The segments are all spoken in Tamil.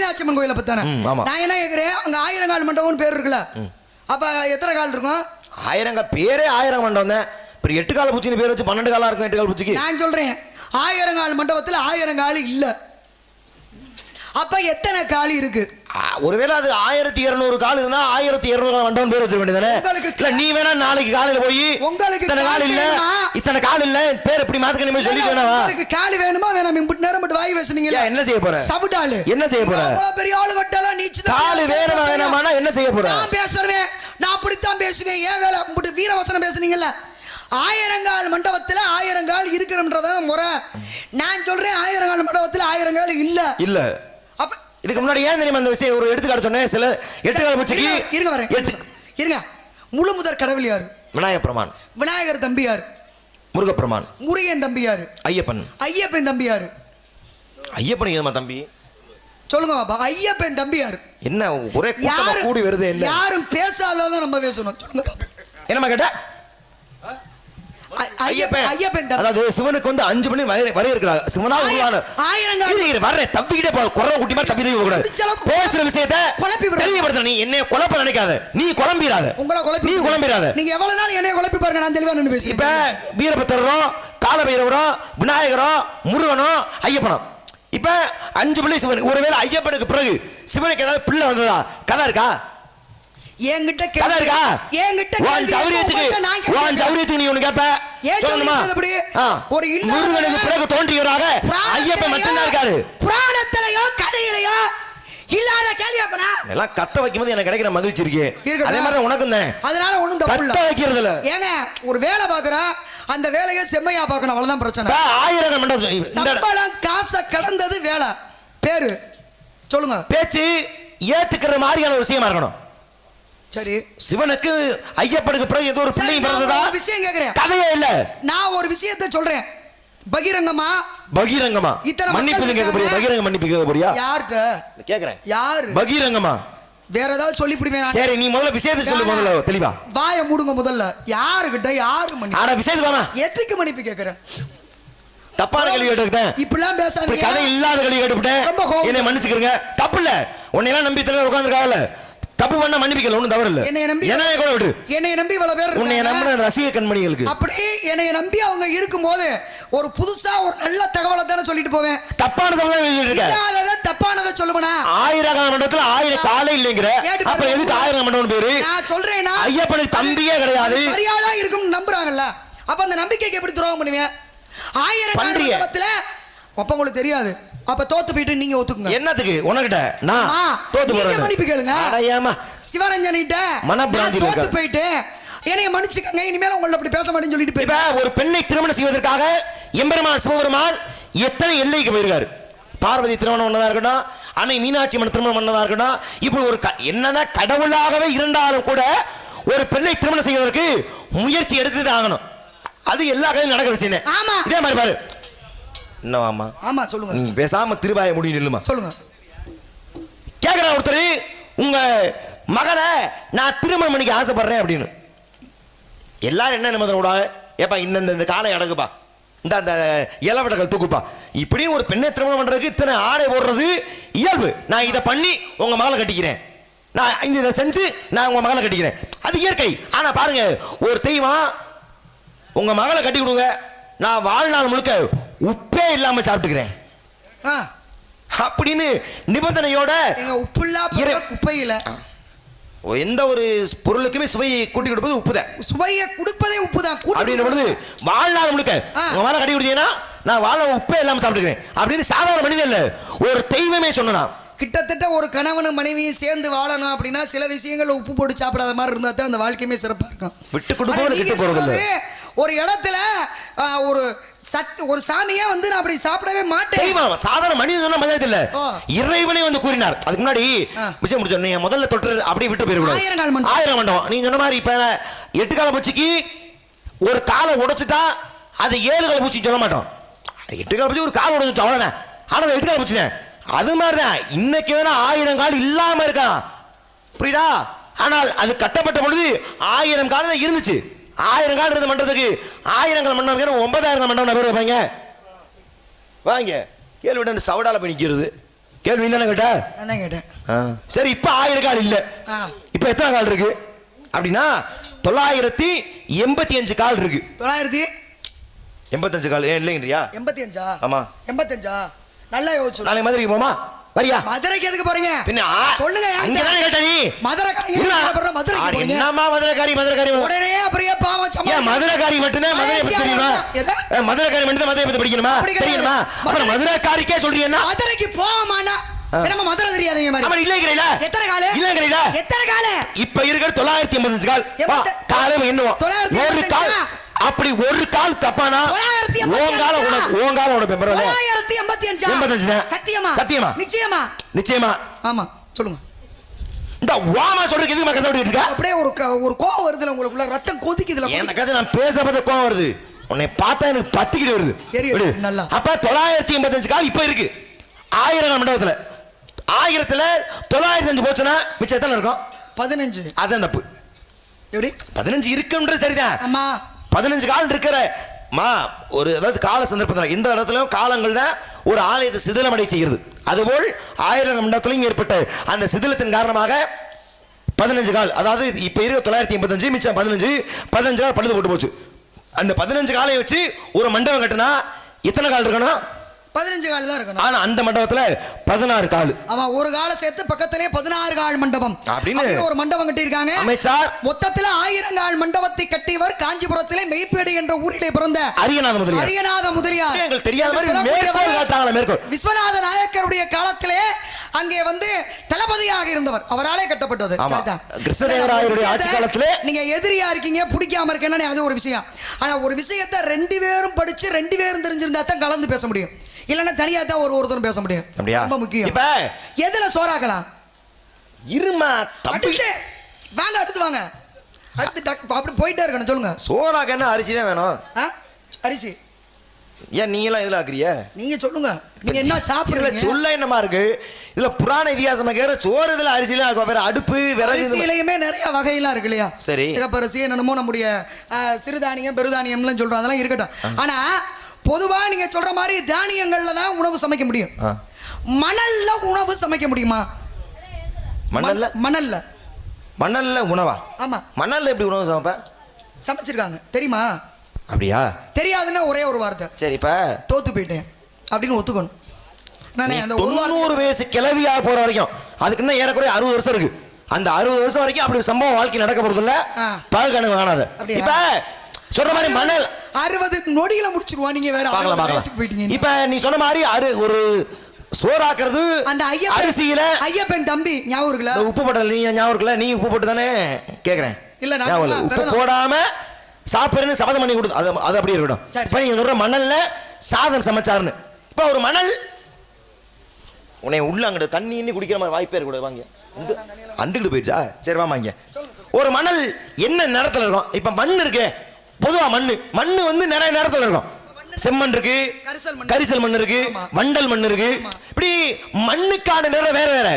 மீனாட்சி அம்மன் கோயிலை பத்தானே. நான் என்ன கேட்கிறேன், அங்க 1000 கால் மண்டபம்னு பேர் இருக்குல்ல, அப்ப எத்தனை கால் இருக்கும்? 1000 பேரே 1000 மண்டபம் தான். இப்ப 8 கால பூச்சின்னு பேர் வச்சு 12 காலா இருக்கும். 8 கால் பூச்சிக்கு நான் சொல்றேன் 1000 கால் மண்டபத்துல 1000 கால் இல்ல. அப்ப எத்தனை காலி இருக்கு? ஒருவேளை அது 1200 கால் இருந்தா 1200 கால் மண்டபம் பேர் வச்சிருக்க வேண்டியதானே. இல்ல நீ வேணா நாளைக்கு காலையில போய் உங்களுக்கு இத்தனை கால் இல்ல இத்தனை கால் இல்ல பேர் எப்படி மாத்துக்க நீ சொல்லி வேணாவா? உங்களுக்கு கால் வேணுமா வேணாம்? இப்படி நேரம் மட்டும் வாய் பேசுனீங்க. என்ன செய்ய போற? சவுடாலு என்ன செய்ய போற? அவ்வளவு பெரிய ஆளு கட்டலாம் நீச்சு கால் வேணுமா வேணாமானா என்ன செய்ய போற? நான் பேசுறேன், நான் அப்படித்தான் பேசுவேன். ஏன் வேலை இப்படி வீரவசனம் பேசுனீங்கல்ல? 1000 கால் மண்டபத்துல 1000 கால் இருக்குறன்றத முறை. நான் சொல்றேன் 1000 கால் மண்டபத்துல 1000 கால் இல்ல இல்ல. அப்ப இதுக்கு முன்னாடி ஏன் தெரியுமா அந்த விஷயம் ஒரு எடுத்துக்காட்டு சொன்னேன். சில 8 கால் பூச்சிக்கு இருங்க வரேன் இருங்க. முழு முதற் கடவுள் யாரு? விநாயகர் பெருமான். விநாயகர் தம்பி யாரு? முருகப்பெருமான். முருகன் தம்பி யாரு? ஐயப்பன். ஐயப்பன் தம்பி யாரு? ஐயப்பன் ஏமா தம்பி சொல்லுங்க பாப்பா. ஐயப்பன் தம்பி யாரு? என்ன ஒரே கூட்டமா கூடி வருது? இல்ல யாரும் பேசாததான் நம்ம பேசணும். சொல்லுங்க பாப்பா. என்னமா கேட்ட? ஐயப்பன் அதாவது சிவனுக்கு வந்து 5 மணி வரை இருக்கிறாங்க. சிவனா உருவான 1000 கால் வர்ற தப்பிக்கிட்டே போ. குறவ குட்டி மாதிரி தப்பி தப்பி போக கூடாது. பேசுற விஷயத்தை குழப்பி தெளிவுபடுத்த. நீ என்னைய குழப்ப நினைக்காத. நீ குழம்பிராத. உங்களை குழப்பி நீ குழம்பிராத. நீங்க எவ்வளவு நாள் என்னைய குழப்பி பாருங்க. நான் தெளிவா நின்னு பேசுறேன். இப்ப வீரபத்திரரும் காலபைரவரும் விநாயகரும் முருகனும் ஐயப்பனும். இப்ப 5 பிள்ளை சிவன். ஒருவேளை ஐயப்பனுக்கு பிறகு சிவனுக்கு ஏதாவது பிள்ளை வந்ததா? கதை இருக்கா? என்கிட்ட கதை இருக்கா? என்கிட்ட உன் சௌரியத்துக்கு நீ ஒண்ணு கேப்ப சொல்லுமா? ஒரு முருகனுக்கு பிறகு தோன்றியவராக ஐயப்பன் மட்டும்தான் இருக்காரு. புராணத்திலேயோ கதையிலேயோ இல்லாத கேள்வி அப்பனா எல்லாம் கத்த வைக்கும்போது எனக்கு கிடைக்கிற மகிழ்ச்சி இருக்கு. அதே மாதிரி உனக்கும் தானே. அதனால ஒண்ணும் தப்பு இல்ல. கத்த வைக்கிறது இல்ல. ஏங்க ஒரு வேலை பாக்குறா, அந்த வேலையை செம்மையா பார்க்கணும். அவ்வளவுதான் பிரச்சனை. 1000 மண்டபம் சம்பளம் காசை கடந்தது வேலை பேரு. சொல்லுங்க. பேச்சு ஏத்துக்கிற மாதிரியான ஒரு விஷயமா இருக்கணும். சரி, சிவனுக்கு ஐயப்பனுக்கு பிறகு ஏதோ ஒரு பிள்ளை பிறந்ததா? விஷயம் கேக்குறேன். கதையே இல்ல. நான் ஒரு விஷயத்தை சொல்றேன். பகிரங்கமா மன்னிப்பு கேட்க போறியா? பகிரங்க மன்னிப்பு கேட்க போறியா? யார்கிட்ட கேக்குறேன்? யாரு? பகிரங்கமா வேற ஏதாவது சொல்லி பிடிவேன். சரி, நீ முதல்ல விஷயத்தை சொல்லு. முதல்ல தெளிவா வாயை மூடுங்க. முதல்ல யாருகிட்ட யாரு மன்னிப்பு? ஆனா விஷயத்துக்கு வாமா. எதுக்கு மன்னிப்பு கேக்குறேன்? தப்பான கேள்வி கேட்டுக்கிட்டேன். இப்படிலாம் பேசாதீங்க. கதை இல்லாத கேள்வி கேட்டுவிட்டேன். என்னை மன்னிச்சுக்கிறீங்க. தப்பு இல்ல. உன்னையெல்லாம் நம்பி தெரியல உட்காந்துருக்காங்கல்ல. தப்பு பண்ண மன்னிப்பிக்கல. ஒண்ணும் தவறு இல்ல. என்னைய நம்பி இவ்வளவு பேர் உன்னை நம்பின ரசிக கண்மணிகளுக்கு அப்படி என்னைய நம்பி அவங்க இருக்கும்போது ஒரு புதுசா ஒரு நல்ல தகவலை தானே சொல்லிட்டு போவேன். தப்பான தகவலை தப்பானதை சொல்லுவனா? 1000 கால் மண்டபத்துல 1000 காலே இல்லைங்கிற. அப்ப எதுக்கு 1000 மண்டபம் பேரு? நான் சொல்றேன்னா ஐயப்பனுக்கு தம்பியே கிடையாது. மரியாதை இருக்கும் நம்புறாங்கல்ல. அப்ப அந்த நம்பிக்கைக்கு எப்படி துரோகம் பண்ணுவேன்? 1000 கால் மண்டபத்துல அப்ப உங்களுக்கு தெரியாது. அப்ப தோத்து போயிட்டு நீங்க ஒத்துக்குங்க. என்னத்துக்கு? உனக்கிட்ட நான் தோத்து போறேன். மன்னிப்பு கேளுங்க. அடையாமா சிவரஞ்சனிட்ட மனப்பிராந்தி தோத்து போயிட்டு என்னைய மன்னிச்சுக்கங்க. இனிமேல் உங்களை அப்படி பேச மாட்டேன்னு சொல்லிட்டு போய் ஒரு பெண்ணை திருமணம் செய்வதற்காக எம்பெருமான் சிவபெருமான் எத்தனை எல்லைக்கு போயிருக்காரு. பார்வதி திருமணம் பண்ணதா இருக்கட்டும், அன்னை மீனாட்சி அம்மன் திருமணம் பண்ணதா இருக்கட்டும். இப்படி ஒரு என்னதான் கடவுளாகவே இருந்தாலும் கூட ஒரு பெண்ணை திருமணம் செய்வதற்கு முயற்சி எடுத்து ஆகணும். அது எல்லா கதையும் நடக்கிற விஷயம். இதே மாதிரி பாரு. என்னவாமா? ஆமா சொல்லுங்க. நீங்க பேசாம திருவாய முடி நில்லுமா. சொல்லுங்க. கேக்குறா ஒருத்தர், உங்க மகனை நான் திருமணம் பண்ணிக்க ஆசைப்படுறேன் அப்படின்னு. எல்லாரும் என்ன நிமிடம் விடாங்க. ஏப்பா இந்த காலை அடக்குப்பா, இந்த இளவட்டங்கள் தூக்குப்பா. இப்படியும் ஒரு பெண்ணை திருமணம் பண்றதுக்கு இத்தனை ஆடை போடுறது இயல்பு. நான் இதை பண்ணி உங்க மகளை கட்டிக்கிறேன், நான் இதை செஞ்சு நான் உங்க மகளை கட்டிக்கிறேன், அது இயற்கை. ஆனா பாருங்க, ஒரு தெய்வம் உங்க மகளை கட்டி கொடுங்க, நான் வாழ்நாள் முழுக்க உப்பே இல்லாம சாப்பிட்டுக்கிறேன் அப்படின்னு நிபந்தனையோட. குப்பையில எந்த ஒரு பொருளுக்குமே சுவையை கூட்டி கொடுப்பது உப்புதான். சுவையை கொடுப்பதே உப்புதான் அப்படின்னு வாழ்நாள் முழுக்க உங்க மேல கட்டி கொடுத்தீங்கன்னா நான் வாழ உப்பே இல்லாம சாப்பிட்டுக்கிறேன் அப்படின்னு சாதாரண மனிதன் இல்ல, ஒரு தெய்வமே சொன்னா. கிட்டத்தட்ட ஒரு கணவனும் மனைவியும் சேர்ந்து வாழணும் அப்படின்னா சில விஷயங்கள் உப்பு போட்டு சாப்பிடாத மாதிரி இருந்தா தான் அந்த வாழ்க்கையுமே சிறப்பா இருக்கும். விட்டு கொடுப்போம் கிட்ட போறது. ஒரு இடத்துல ஒரு சாமியே வந்து நான் அப்படி சாப்பிடவே மாட்டேன். சாதாரண மனிதன் மதியத்தில் இல்ல, இறைவனே வந்து கூறினார். அதுக்கு முன்னாடி விஷயம் முடிச்சோம். நீங்க முதல்ல தொட்டு அப்படியே விட்டு போயிடக்கூடாது. 1000 மண்டபம் நீங்க சொன்ன மாதிரி. இப்ப 8 கால பூச்சிக்கு ஒரு காலை உடைச்சிட்டா அது 7 கால பூச்சின்னு சொல்ல மாட்டோம். 8 கால பூச்சி ஒரு காலை உடைச்சிட்டோம் அவ்வளவுதான். ஆனா 8 கால பூச்சி அது மாதிரிதான். இன்னைக்கு வேணா 1000 கால் இல்லாம இருக்கான், புரியுதா? ஆனால் அது கட்டப்பட்ட பொழுது 1000 கால் தான் இருந்துச்சு. 1000 கால் இருந்த மண்டபத்துக்கு 1000 கால் மண்டபம் 9000 மண்டபம் பேர் வைப்பாங்க. வாங்க கேள்விட்டு சவுடால போய் நிற்கிறது. கேள்வி தானே கேட்ட? நான் தான் கேட்டேன். சரி, இப்ப 1000 கால் இல்ல, இப்ப எத்தனை கால் இருக்கு அப்படின்னா 985 கால் இருக்கு. 985 கால் இல்லைங்கறியா? 85. ஆமா 85. நல்லா யோசிச்சு. நாளைக்கு மதுரைக்கு போமா? வரியா? மதுரைக்கு எதுக்கு போறீங்க? பின்ன சொல்லுங்க. அங்க தானே கேட்ட நீ. மதுரைக்காரி மதுரைக்கு போறீங்க. என்னம்மா மதுரைக்காரி உடனே அப்படியே பாவம் சமா. ஏன் மதுரைக்காரி மட்டும்தான் மதுரை பத்தி தெரியுமா? மதுரைக்காரி மட்டும்தான் மதுரை பத்தி படிக்கணுமா? தெரியுமா? அப்புறம் மதுரைக்காரிக்கே சொல்றீங்கன்னா மதுரைக்கு போமானா நம்ம மதுரை தெரியாதீங்க மாதிரி. ஆமா இல்லங்கறீல. எத்தனை கால்? இல்லங்கறீல. எத்தனை கால்? இப்ப இருக்கிற 985 கால். காலே எண்ணுவோம். ஒரு கால் அப்படி ஒரு கால் தப்பானா ஓங்கால உனக்கு பெம்பறல. 985. சத்தியமா? சத்தியமா? நிச்சயமா. ஆமா சொல்லுங்க. இந்த வாமா சொல்றதுக்கு எதுக்கு மக்கள் சொல்லிட்டு இருக்க? அப்படியே ஒரு கோவம் வருதுல உங்களுக்குள்ள, ரத்தம் கொதிக்குதுல. எனக்கு நான் பேசப்பத கோவம் வருது. உன்னை பார்த்தா எனக்கு பத்திக்கிட்டு வருது. நல்லா. அப்ப 985 கால் இப்ப இருக்கு 1000 கால் மண்டபத்துல. 1000த்துல 905 போச்சுனா மிச்சம் எத்தனை இருக்கும்? 15. அதான் தப்பு. எப்படி 15 இருக்குன்றது சரிதான். ஆமா 15 கால் இருக்கிற ஒரு அதாவது கால சந்தர்ப்பத்தில் இந்த இடத்துலயும் காலங்கள்ல ஒரு ஆலயத்தை சிதிலமடை செய்கிறது. அதுபோல் 1000 மண்டபத்திலையும் ஏற்பட்ட அந்த சிதிலத்தின் காரணமாக 15 கால், அதாவது இப்ப இருக்க 985 மிச்சம் 15 கால் பழுது போட்டு போச்சு. அந்த 15 காலை வச்சு ஒரு மண்டபம் கட்டினா எத்தனை கால் இருக்கணும்? 15 கால் தான் இருக்கணும். ஆனா அந்த மண்டபத்துல 16 கால். ஆமா ஒரு கால சேர்த்து பக்கத்திலே 16 கால் மண்டபம் அப்படின்னு ஒரு மண்டபம் கட்டி இருக்காங்க. அமைச்சார் மொத்தத்துல 1000 கால் மண்டபத்தை கட்டியவர் காஞ்சிபுரத்திலே மெய்ப்பேடு என்ற ஊரிலே பிறந்த அரியநாத முதலியார். எங்களுக்கு தெரியாத மாதிரி மேற்கோள் காட்டாங்களா? மேற்கோள் விஸ்வநாத நாயக்கருடைய காலத்திலே அங்கே வந்து தளபதியாக இருந்தவர், அவராலே கட்டப்பட்டது. கிருஷ்ணதேவராயருடைய ஆட்சி காலத்திலே நீங்க எதிரியா இருக்கீங்க, பிடிக்காம இருக்கேன்னு அது ஒரு விஷயம். ஆனா ஒரு விஷயத்தை 2 பேரும் படிச்சு 2 பேரும் தெரிஞ்சிருந்தா தான் கலந்து பேச முடியும். இல்லன்னா தனியா தான் ஒருத்தரும் பேச முடியும். ரொம்ப முக்கியம். இப்ப எதுல சோறாக்கலாம்? இருமா தம்பி வாங்க அடுத்து வாங்க. அடுத்து அப்படி போயிட்டே இருக்கணும். சொல்லுங்க. சோறாக்க என்ன அரிசி தான் வேணும்? அரிசி ஏன் நீங்க எல்லாம் இதுல ஆக்குறிய? நீங்க சொல்லுங்க. நீங்க என்ன சாப்பிடுறீங்க? சொல்ல என்னமா இருக்கு இதுல? புராண இதிகாசமா கேற சோறு இதுல அரிசில வேற அடுப்பு விறகு அரிசியிலயுமே நிறைய வகையெல்லாம் இருக்கு இல்லையா? சரி சிகப்பரிசி என்னமோ நம்முடைய சிறுதானியம் பெருதானியம்லாம் சொல்றோம், அதெல்லாம் இருக்கட்டும். ஆனா பொதுவா நீங்க சொல்ற மாதிரி தானியங்கள்ல தான் உணவு சமைக்க முடியும். மணல்ல உணவு சமைக்க முடியுமா? மணல்ல உணவா? ஆமா மணல்ல எப்படி உணவு சமைப்ப? சமைச்சிருக்காங்க தெரியுமா? அப்படியா? தெரியாதுன்னா ஒரே ஒரு வார்த்தை. சரிப்பா தோத்து போயிட்டேன் அப்படின்னு ஒத்துக்கணும். நானே அந்த 100 வயசு கிளவியா போற வரைக்கும் அதுக்கு இன்னும் ஏறக்குறைய 60 வருஷம் இருக்கு. அந்த 60 வருஷம் வரைக்கும் அப்படி ஒரு சம்பவம் வாழ்க்கை நடக்க போறது இல்ல. பால் கணக்கு காணாத. இப்ப சொல்ற மாதிரி மணல் 60 நொடியில முடிச்சிருவா. நீங்க வேற போயிட்டீங்க. இப்ப நீ சொன்ன மாதிரி ஒரு சோறாக்குறது அந்த அரிசியில ஐயப்பன் தம்பி ஞாபகம் இருக்குல்ல? உப்பு போட்டல நீ ஞாபகம் இருக்குல்ல? நீ உப்பு போட்டு தானே கேக்குறேன். இல்ல நான் உப்பு போடாம சாப்பிடுறேன்னு சபதம் பண்ணி கொடுத்து அது அப்படியே இருக்கட்டும். இப்ப நீங்க சொல்ற மணல்ல சாதம் சமைச்சாருன்னு, இப்ப ஒரு மணல் உன்னை உள்ள அங்கிட்ட தண்ணி குடிக்கிற மாதிரி வாய்ப்பே இருக்க கூடாது. வாங்க வந்துக்கிட்டு போயிடுச்சா? சரி வாங்க. ஒரு மணல் என்ன நேரத்துல இருக்கும்? இப்ப மண் இருக்கு, பொதுவா மண்ணு வந்து நிறைய நேரத்துல இருக்கும். செம்மண் இருக்கு, கரிசல் மண் இருக்கு, வண்டல் மண் இருக்கு. இப்படி மண்ணுக்கான நிறம் வேற வேற.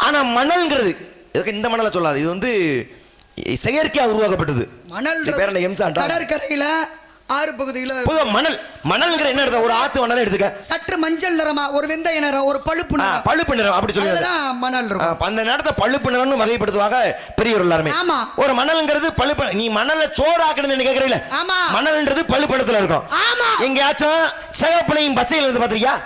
ஆனா மணல்ங்கிறது இந்த மணலை சொல்லாது, இது வந்து செயற்கையா உருவாக்கப்பட்டது. மணல் கடற்கரையில ஆறு பகுதியில பொதுவா மணல்ங்கிற என்ன அர்த்தம்? ஒரு ஆத்து மணல் எடுத்துக்க, சற்று மஞ்சள் நிறமா, ஒரு வெந்தய நிறம், ஒரு பழுப்பு நிறம் அப்படி சொல்லுவாங்க. மணல் இருக்கும். அந்த நேரத்தை பழுப்பு நிறம்னு வகைப்படுத்துவாங்க பெரியவர் எல்லாருமே. ஒரு மணல்ங்கிறது பழுப்பு. நீ மணல்ல சோறாக்கணும்னு கேக்குறீல? மணல்ன்றது பழுப்பு நிறத்துல இருக்கும். எங்கேயாச்சும் சிவப்புலையும் பச்சையில இருந்து பாத்திருக்கியா?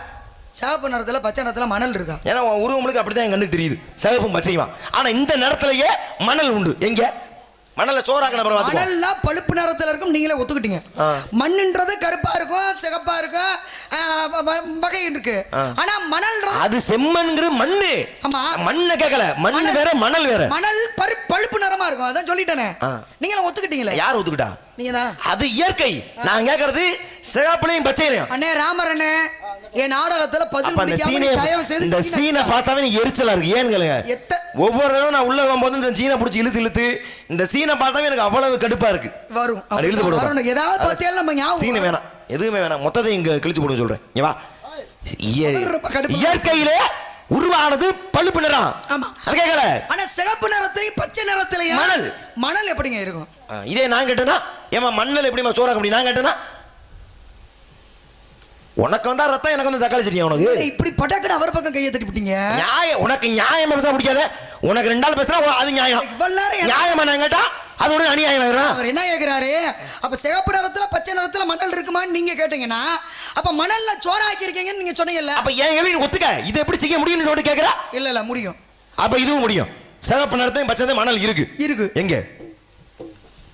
சிவப்பு நிறத்துல பச்சை நிறத்துல மணல் இருக்கா? ஏன்னா உருவங்களுக்கு அப்படித்தான் என் கண்ணுக்கு தெரியுது சிவப்பும் பச்சையுமா. ஆனா இந்த நிறத்திலேயே மணல் உண்டு. எங்க மணல்ல சோறாக்கன மணல்ல பழுப்பு நிறத்துல இருக்கும். நீங்களே ஒத்துக்கிட்டீங்க. மண்ணுன்றது கருப்பா இருக்கும், சிகப்பா இருக்கும், வகை இருக்கு. ஆனா மணல் அது செம்மண்ங்கிற மண்ணு. ஆமா மண்ணை கேட்கல, மண் வேற மணல் வேற. மணல் பழுப்பு நிறமா இருக்கும். அதான் சொல்லிட்டேனே. நீங்களே ஒத்துக்கிட்டீங்களா? யார் ஒத்துக்கிட்டா? நீங்க தான். அது இயற்கை. நான் கேக்குறது சிகப்புலையும் பச்சையிலையும். அண்ணே ராமர் அண்ணே, என் நாடகத்துல இந்த சீனை பார்த்தாவே நீ எரிச்சலா இருக்கு. ஏன்னு கேளுங்க, ஒவ்வொரு தடவை நான் உள்ள வரும்போது இந்த சீனை பிடிச்சி இழுத்து இந்த சீனை பார்த்தாவே எனக்கு அவ்வளவு கடுப்பா இருக்கு. வரும் இழுத்து போடுவோம். ஏதாவது பார்த்தாலும் நம்ம ஞாபகம் சீனை வேணாம், எதுவுமே வேணாம், மொத்தத்தை இங்க கிழிச்சு போடுவோம். சொல்றேன் வா. இயற்கையிலே உருவானது பழுப்பு நிறம். ஆமா அது கேட்கல. ஆனா சிகப்பு நிறத்திலையும் பச்சை நிறத்திலையும் மணல் எப்படிங்க இருக்கும்? இதே நான் கேட்டேன்னா ஏமா மண்ணல் எப்படிமா சோறாக்க முடியும்? நான் கேட்டேன்னா உனக்கு வந்தா ரத்தம், எனக்கு வந்து தக்காளி சட்னி. உனக்கு இப்படி பட்டாக்கட அவர் பக்கம் கையை தட்டி விட்டீங்க. நியாயம், உனக்கு நியாயம் பேச பிடிக்காத. உனக்கு 2 நாள் பேசுறா அது நியாயம். நியாயமா நான் கேட்டா அது ஒரு அநியாயம். அவர் என்ன கேக்குறாரு, அப்ப சிகப்பு நிறத்துல பச்சை நிறத்துல மணல் இருக்குமான்னு நீங்க கேட்டீங்கன்னா, அப்ப மணல்ல சோறாக்கி இருக்கீங்கன்னு நீங்க சொன்னீங்கல்ல. அப்ப ஏன் கேள்வி ஒத்துக்க, இதை எப்படி செய்ய முடியும்னு கேக்குறா? இல்ல முடியும். அப்ப இதுவும் முடியும். சிகப்பு நிறத்தையும் பச்சை மணல் இருக்கு. எங்க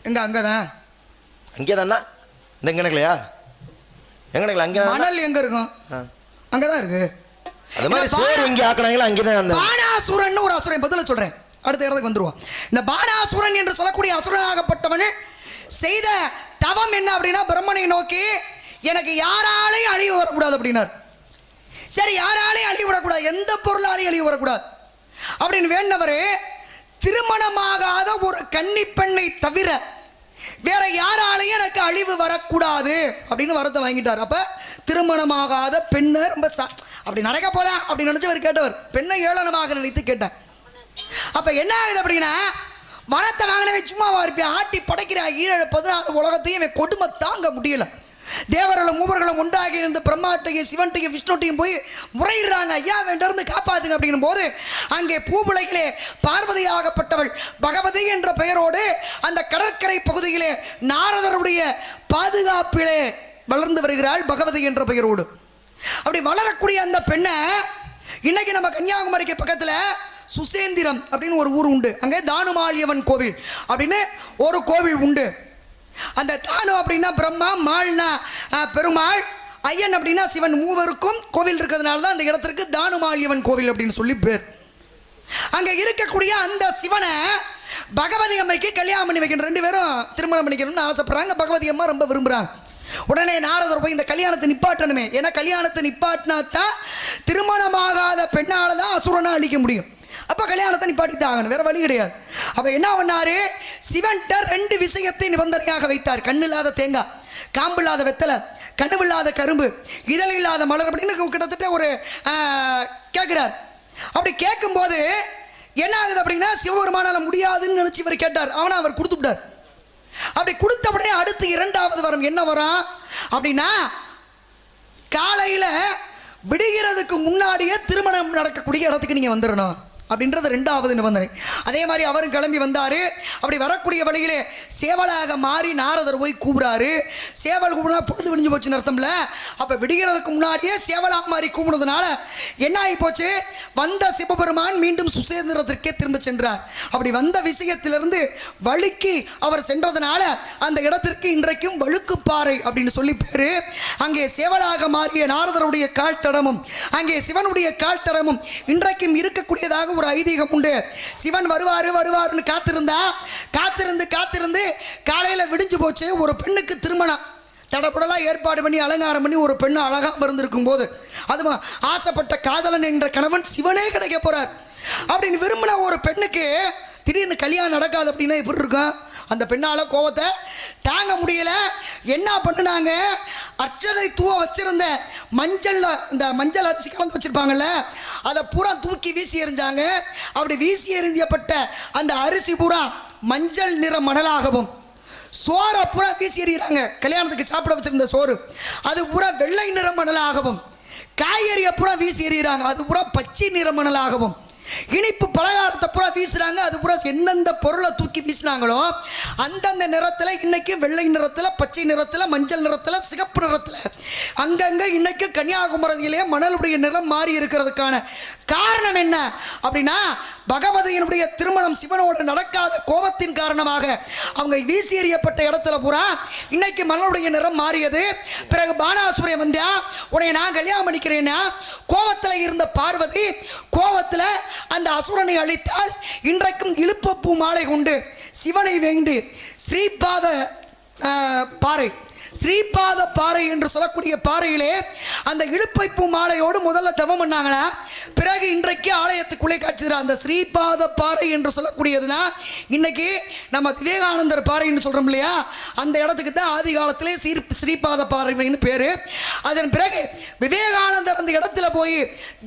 எங்க? அங்கதான். அங்கேதானா? இந்த எங்கனக்கலையா? எங்கனக்கல அங்க மணல் எங்க இருக்கும்? அங்கதான் இருக்கு. அது மாதிரி சோறு இங்க ஆக்குனாங்களா அங்கதான். அந்த பானாசுரன் ஒரு அசுரன், பதில சொல்றேன், அடுத்த இடத்துக்கு வந்துருவோம். இந்த பானாசுரன் என்று சொல்லக்கூடிய அசுரனாகப்பட்டவன் செய்த தவம் என்ன அப்படின்னா, பிரம்மனை நோக்கி எனக்கு யாராலையும் அழிவு வரக்கூடாது அப்படின்னார். சரி, யாராலையும் அழிவு வரக்கூடாது, எந்த பொருளாலையும் அழிவு வரக்கூடாது அப்படின்னு வேண்டவர் திருமணமாகாத ஒரு கன்னி பெண்ணை தவிர வேற யாராலையும் எனக்கு அழிவு வரக்கூடாது அப்படின்னு வரத்தை வாங்கிட்டார். அப்ப திருமணமாகாத பெண்ணை ரொம்ப அப்படி நடக்க போதா அப்படின்னு நினைச்சவர் கேட்டவர், பெண்ணை ஏளனமாக நினைத்து கேட்டார். அப்ப என்ன ஆகுது அப்படின்னா, வரத்தை வாங்கினவே சும்மாவா இருப்பேன், ஆட்டி படைக்கிற 7 உலகத்தையும் கொடுமை தாங்க முடியல. தேவர்களும் மூவர்களும் ஒன்றாகி இருந்து பிரம்மாட்டையும் சிவன்ட்டையும் விஷ்ணுட்டையும் போய் முறையிடுறாங்க, ஐயா வேண்டிருந்து காப்பாத்துங்க அப்படிங்கும் போது அங்கே பூவுலகிலே பார்வதியாகப்பட்டவள் பகவதி என்ற பெயரோடு அந்த கடற்கரை பகுதியிலே நாரதருடைய பாதுகாப்பிலே வளர்ந்து வருகிறாள் பகவதி என்ற பெயரோடு. அப்படி வளரக்கூடிய அந்த பெண்ணை இன்னைக்கு நம்ம கன்னியாகுமரிக்கு பக்கத்துல சுசேந்திரம் அப்படின்னு ஒரு ஊர் உண்டு. அங்கே தானுமாலியவன் கோவில் அப்படின்னு ஒரு கோவில் உண்டு. அந்த தானு அப்படின்னா பிரம்மா, மால்னா பெருமாள், ஐயன் அப்படின்னா சிவன், மூவருக்கும் கோவில் இருக்கிறதுனால தான் அந்த இடத்திற்கு தானுமாலியவன் கோவில் அப்படின்னு சொல்லி பேர். அங்க இருக்கக்கூடிய அந்த சிவனை பகவதி அம்மைக்கு கல்யாணம் பண்ணி வைக்கணும். 2 பேரும் திருமணம் பண்ணிக்கணும்னு ஆசைப்படுறாங்க. பகவதி அம்மா ரொம்ப விரும்புறாங்க. உடனே நாரதர் போய் இந்த கல்யாணத்தை நிப்பாட்டணுமே, ஏன்னா கல்யாணத்தை நிப்பாட்டினா தான் திருமணமாகாத பெண்ணால தான் அசுரனை அழிக்க முடியும். அப்ப கல்யாணத்தை நிப்பாட்டித்தான் ஆகணும், வேற வழி கிடையாது. அப்ப என்ன பண்ணாரு, சிவன்ட்ட 2 விஷயத்தை நிபந்தனையாக வைத்தார். கண்ணு இல்லாத தேங்காய், காம்பு இல்லாத வெத்தலை, கனவில்லாத கரும்பு, இதழ் இல்லாத மலர் அப்படின்னு கிட்டத்தட்ட ஒரு கேட்கிறார். அப்படி கேட்கும் போது என்ன ஆகுது அப்படின்னா, சிவபெருமானால முடியாதுன்னு நினைச்சு இவர் கேட்டார். அவனை அவர் கொடுத்து விட்டார். அப்படி கொடுத்தபடியே அடுத்து 2வது வரம் என்ன வரும் அப்படின்னா, காலையில விடுகிறதுக்கு முன்னாடியே திருமணம் நடக்கக்கூடிய இடத்துக்கு நீங்க வந்துடணும் அப்படின்றது 2வது நிபந்தனை. அதே மாதிரி அவரும் கிளம்பி வந்தாரு. அப்படி வரக்கூடிய வழியிலே சேவலாக மாறி நாரதர் போய் கூப்பிடாரு. சேவல் கூப்பிடா பொழுது விடிஞ்சு போச்சுன்னு அர்த்தம்ல. அப்ப விடுகிறதுக்கு முன்னாடியே சேவலாக மாறி கூப்பிடுறதுனால என்ன ஆகி போச்சு, வந்த சிவபெருமான் மீண்டும் சுசேந்திரத்திற்கே திரும்ப சென்றார். அப்படி வந்த விஷயத்திலிருந்து வழுக்கி அவர் சென்றதுனால அந்த இடத்திற்கு இன்றைக்கும் வழுக்குப்பாறை அப்படின்னு சொல்லி பேரு. அங்கே சேவலாக மாறிய நாரதருடைய கால் தடமும் அங்கே சிவனுடைய கால் தடமும் இன்றைக்கும் இருக்கக்கூடியதாக ஒரு ஐதீகம் உண்டு. சிவன் வருவாருன்னு காத்திருந்து காலையில விடிஞ்சு போச்சு. ஒரு பெண்ணுக்கு திருமணம் தடப்படலாம் ஏற்பாடு பண்ணி அலங்காரம் பண்ணி ஒரு பெண்ணு அழகாம இருந்திருக்கும் போது, அதுவும் ஆசைப்பட்ட காதலன் என்ற கணவன் சிவனே கிடைக்க போறார் அப்படின்னு விரும்பின ஒரு பெண்ணுக்கு திடீர்னு கல்யாணம் நடக்காது அப்படின்னா எப்படி இருக்கும்? அந்த பெண்ணால கோபத்தை தாங்க முடியல. என்ன பண்ணுனாங்க, அர்ச்சனை தூவ வச்சிருந்த மஞ்சள்ல இந்த மஞ்சள் அரிசி கலந்து வச்சிருப்பாங்கல்ல, அதை பூரா தூக்கி வீசி எறிஞ்சாங்க. அப்படி வீசி எறிஞ்சப்பட்ட அந்த அரிசி பூரா மஞ்சள் நிற மணலாகவும், சோறை பூரா வீசி எறிகிறாங்க, கல்யாணத்துக்கு சாப்பிட வச்சிருந்த சோறு அது பூரா வெள்ளை நிற மணலாகவும், காய்கறியை பூரா வீசி எறிகிறாங்க, அது பூரா பச்சை நிற மணலாகவும், இனிப்பு பலகாரத்தை பூரா வீசுறாங்க, அது பூரா எந்தெந்த பொருளை தூக்கி வீசினாங்களோ அந்தந்த நிறத்துல இன்னைக்கு வெள்ளை நிறத்துல, பச்சை நிறத்துல, மஞ்சள் நிறத்துல, சிகப்பு நிறத்துல அங்கங்க இன்னைக்கு கன்னியாகுமரியிலே மணலுடைய நிறம் மாறி இருக்கிறதுக்கான காரணம் என்ன அப்படின்னா, பகவதியினுடைய திருமணம் சிவனோடு நடக்காத கோபத்தின் காரணமாக அவங்க வீசி எறியப்பட்ட இடத்துல பூரா இன்னைக்கு மணலுடைய நிறம் மாறியது. பிறகு பானாசுரன் வந்தா உன்னை நான் கல்யாணம் பண்ணிக்கிறேன்னா, கோபத்தில் இருந்த பார்வதி கோபத்தில் அந்த அசுரனை அழித்தால் இன்றைக்கும் இழுப்பப்பூ மாலை கொண்டு சிவனை வேண்டி ஸ்ரீபாத பாறை என்று சொல்லக்கூடிய பாறையிலே அந்த இழுப்பை பூ மாலையோடு முதல்ல தவம் பண்ணாங்களா. பிறகு இன்றைக்கு ஆலயத்துக்குள்ளே காட்சிக்கிற அந்த ஸ்ரீபாத பாறை என்று சொல்லக்கூடியதுனா இன்னைக்கு நம்ம விவேகானந்தர் பாறைன்னு சொல்றோம் இல்லையா, அந்த இடத்துக்கு தான் ஆதி காலத்திலே ஸ்ரீபாத பாறைன்னு பேரு. அதன் பிறகு விவேகானந்தர் அந்த இடத்துல போய்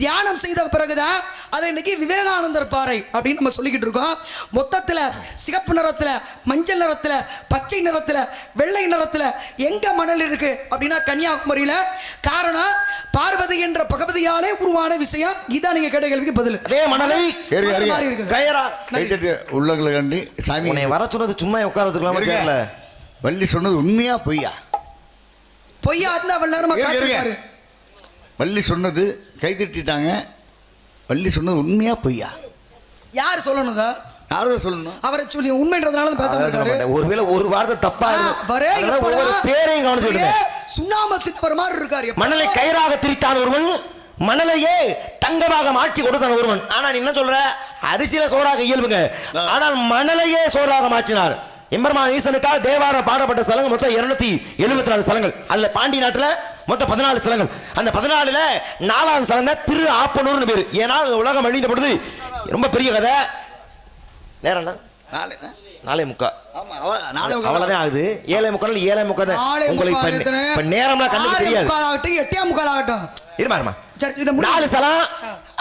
தியானம் செய்த பிறகுதான் அதை இன்னைக்கு விவேகானந்தர் பாறை அப்படின்னு நம்ம சொல்லிக்கிட்டு இருக்கோம். மொத்தத்தில் சிகப்பு நிறத்தில், மஞ்சள் நிறத்தில், பச்சை நிறத்தில், வெள்ளை நிறத்தில் எங்க மணல் இருக்கு அப்படின்னா கன்னியாகுமரியில. காரணம் பார்வதி என்ற பகவதியாலே உருவான விஷயம். இதான் நீங்க கேட்ட கேள்விக்கு பதில். அதே மணலை கயரா உள்ளங்களை கண்டி சாமி உன்னை வர சொன்னது சும்மா உட்கார வச்சுக்கலாமா தெரியல. வள்ளி சொன்னது உண்மையா பொய்யா? பொய்யா இருந்தா அவள் நேரமா காத்திருப்பாரு. வள்ளி சொன்னது கை தட்டிட்டாங்க. வள்ளி சொன்னது உண்மையா பொய்யா? யார் சொல்லணும்? யாரதான் சொல்லணும்? அவரை சொல்லி உண்மைன்றதுனால பேச மாட்டாரு. ஒருவேளை ஒரு வார்த்தை தப்பா ஒவ்வொரு பேரையும் கவனிச்சுடுங்க. சுண்ணாமத்துக்கு ஒரு மாதிரி இருக்காரு. மணலை கயிறாக திரித்தான் ஒருவன், மணலையே தங்கமாக மாற்றி கொடுத்தான் ஒருவன். ஆனா நீ என்ன சொல்ற? அரிசியில சோறாக இயல்புங்க, ஆனால் மணலையே சோறாக மாற்றினார். எம்பெருமான் ஈசனுக்காக தேவார பாடப்பட்ட ஸ்தலங்கள் மொத்தம் 274 ஸ்தலங்கள். அதுல பாண்டி நாட்டுல மொத்தம் 14 ஸ்தலங்கள். அந்த 14ல 4வது ஸ்தலம் தான் திரு ஆப்பனூர்னு பேரு. ஏன்னா உலகம் அழிந்த பொழுது ரொம்ப பெரிய கதை. நேரம் 4:45. அவ்வளவுதான் ஆகுது. 7:45 7:45 தான். உங்களுக்கு இப்ப நேரம்லாம் கண்ணுக்கு தெரியாது. 8:45 ஆகட்டும். இருமா 4 ஸ்தலம்.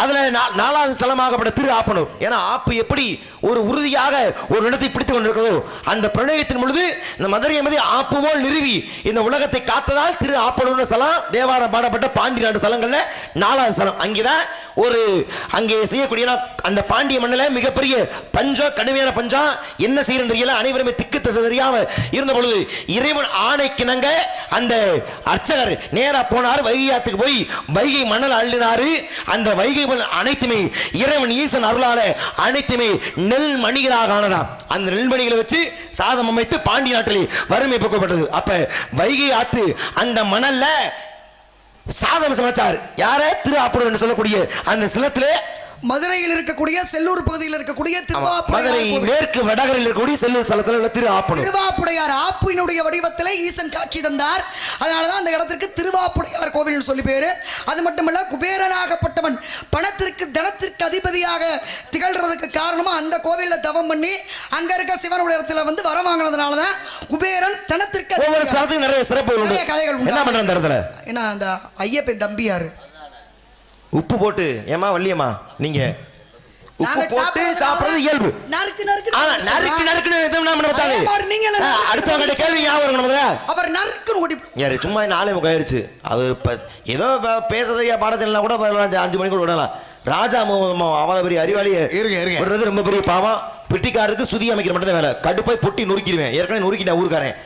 அதுல 4வது ஸ்தலமாகப்பட்ட திரு ஆப்பனூர். ஏன்னா ஆப்பு எப்படி ஒரு உறுதியாக ஒரு இடத்தை பிடித்துக் கொண்டிருக்கிறதோ, அந்த பிரளயத்தின் பொழுது இந்த மதுரை என்பதை ஆப்பு போல் நிறுவி இந்த உலகத்தை காத்ததால் திரு ஆப்பனூர் ஸ்தலம் தேவாரம் பாடப்பட்ட பாண்டி நாடு ஸ்தலங்கள்ல 4வது ஸ்தலம். அங்கேதான் ஒரு அங்கே செய்யக்கூடிய அந்த பாண்டிய மண்ணில் மிகப்பெரிய பஞ்சம், கடுமையான பஞ்சம், என்ன செய்யறது தெரியல, அனைவருமே திக்கு திசை தெரியாம இருந்த பொழுது இறைவன் ஆணைக்கிணங்க அந்த அர்ச்சகர் நேரா போனார். வைகையாத்துக்கு போய் வைகை மணல் அள்ளினாரு. அந்த வைகை அனைத்துமே இறைவன் ஈசன் அருளால அனைத்துமே நெல் மணிகளாக ஆனதாம். அந்த நெல்மணிகளை வச்சு சாதம் அமைத்து பாண்டி நாட்டில் வறுமை போக்கப்பட்டது. அப்ப வைகை ஆத்து அந்த மணல்ல சாதம் சமைச்சார். யார? திரு ஆப்பனூர் என்று சொல்லக்கூடிய அந்த சிலத்திலே மதுரையில் இருக்கக்கூடிய செல்லூர் பகுதியில் இருக்கக்கூடிய மதுரை மேற்கு வடகரையில் இருக்கக்கூடிய செல்லூர் ஸ்தலத்தில் திரு ஆப்பனூர். திருவாப்புடையார் ஆப்பினுடைய வடிவத்தில் ஈசன் காட்சி தந்தார். அதனாலதான் அந்த இடத்திற்கு திருவாப்புடையார் கோவில் சொல்லி பேரு. அது மட்டுமல்ல, குபேரனாகப்பட்டவன் பணத்திற்கு தனத்திற்கு அதிபதியாக திகழ்றதுக்கு காரணமா அந்த கோவில்ல தவம் பண்ணி அங்க இருக்க சிவனுடைய இடத்துல வந்து வர வாங்கினதுனாலதான் குபேரன் தனத்திற்கு ஒவ்வொரு ஸ்தலத்துக்கும் நிறைய சிறப்பு உண்டு. கதைகள் என்ன பண்ற அந்த இடத்துல? ஏன்னா அந்த ஐயப்பன் தம்பியாரு உப்பு போட்டு ஏமா வள்ளியம்மா நீங்க உப்பு போட்டு சாப்பிடுறது இயல்பு. நறுக்கு நறுக்கு நறுக்கு நறுக்குன்னு எதுவும் நாம பத்தாது. அடுத்தவங்க கேள்வி ஞாபகம் நமக்கு. அவர் நறுக்குன்னு ஓடி யாரு சும்மா 4:45 ஆயிடுச்சு. அவர் ஏதோ பேச தெரியா பாடத்தினா கூட 5 மணிக்கு விடலாம். ராஜா அவ்வளவு பெரிய அறிவாளியை விடுறது ரொம்ப பெரிய பாவம். பிட்டிக்காரருக்கு சுதி அமைக்கிற மட்டும் தான் வேலை. கடுப்பாய் பொட்டி நொறுக்கிடுவேன். ஏற்கனவே நொறுக்கிட்டேன் ஊருக்காரன்.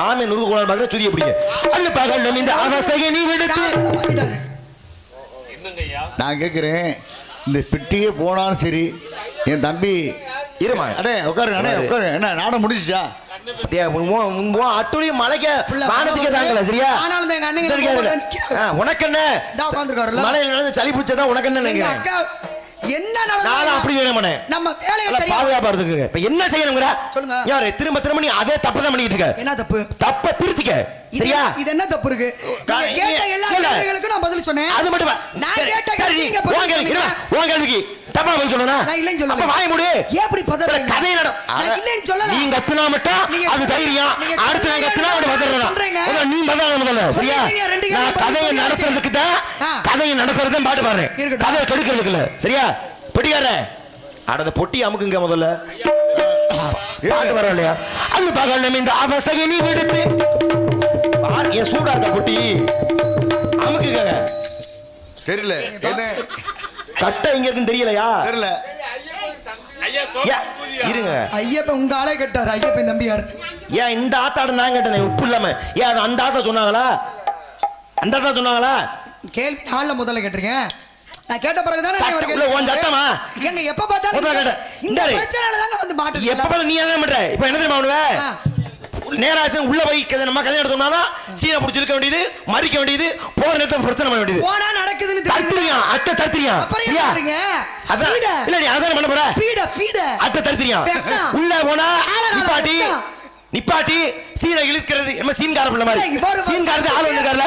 மாமே நொறுக்கு கூட மாதிரி சுதியை பிடிங்க. அந்த பகல் இந்த அவஸ்தையை நீ விடுத்து. நான் கேட்கிறேன், இந்த பெட்டியே போனாலும் சரி என் தம்பி இருமா அடே உட்காரு அடே உட்காரு. என்ன நாடம் முடிச்சுச்சா? அட்டுலி மலைக்க வானத்துக்கே தாங்கல சரியா? உனக்கு என்ன மலையில நடந்து சளி பிடிச்சதான் உனக்கு என்ன நினைக்கிறேன்? என்ன அப்படி வேணுமானே நம்ம பாதுகாப்பா இருக்கு. இப்ப என்ன செய்யணுங்கிற சொல்லுங்க. யாரு திரும்ப திரும்ப நீ அதே தப்பு தான் பண்ணிட்டு இருக்க. என்ன தப்பு? தப்ப திருத்திக்க சரியா? இது என்ன தப்பு இருக்கு? கேட்ட எல்லா கேள்விகளுக்கும் நான் பதில் சொன்னேன். அது மட்டும் நான் கேட்ட கேள்விக்கு பதில் சொல்லுங்க. உன் கேள்விக்கு தப்பா பதில் சொல்லணும்னா நான் இல்லன்னு சொல்லல. அப்ப வாய மூடு. ஏன் இப்படி பதற கதை நட? நான் இல்லன்னு சொல்லல. நீ கத்துனா மட்டும் அது தைரியம். அடுத்து நான் கத்துனா அது பதறடா. நீ பதற முதல்ல சரியா? நான் கதையை நடத்துறதுக்கு தான் கதையை நடத்துறதுக்கு பாட்டு பாடுறேன். கதையை கெடுக்கிறதுக்கு இல்ல சரியா? பிடிக்கார அட பொட்டி அமுக்குங்க முதல்ல. பாட்டு வர இல்லையா? அது பகல் இந்த அவஸ்தையை நீ விடுத்து ஏன் சூடா இருக்க பொட்டி அமுக்குங்க. தெரியல என்ன கட்ட இங்க இருக்குன்னு தெரியலையா? தெரியல இருங்க. ஐயப்ப உங்க ஆளே கேட்டாரு. ஐயப்பன் தம்பியாரு. ஏன் இந்த ஆத்தாட நான் கேட்டேன் உப்பு இல்லாம. ஏன் அந்த ஆத்தா சொன்னாங்களா? அந்த ஆத்தா சொன்னாங்களா? கேள்வி நாள்ல முதல்ல கேட்டிருக்கேன். நான் கேட்ட பிறகுதானே உன் சட்டமா எங்க எப்ப பார்த்தாலும் இந்த பிரச்சனைல தாங்க வந்து மாட்டு. எப்ப பார்த்தாலும் நீ என்ன பண்ற? இப்ப என்ன தெரியுமா பண்ணுவ? நேராச்சு உள்ள போய் நம்ம கதை எடுத்தோம்னா சீனை பிடிச்சி இருக்க வேண்டியது, மறிக்க வேண்டியது, போற நேரத்துல பிரச்சனை பண்ண வேண்டியது. போனா நடக்குதுன்னு தர்த்திரியா அட்ட தர்த்திரியா அதான் இல்ல நீ அதான் பண்ண போற. ஃபீட ஃபீட அட்ட தர்த்திரியா உள்ள போனா நிப்பாட்டி சீனை இழுக்கிறது. நம்ம சீன்கார பிள்ளை மாதிரி சீன்காரது ஆள் வந்திருக்காருல.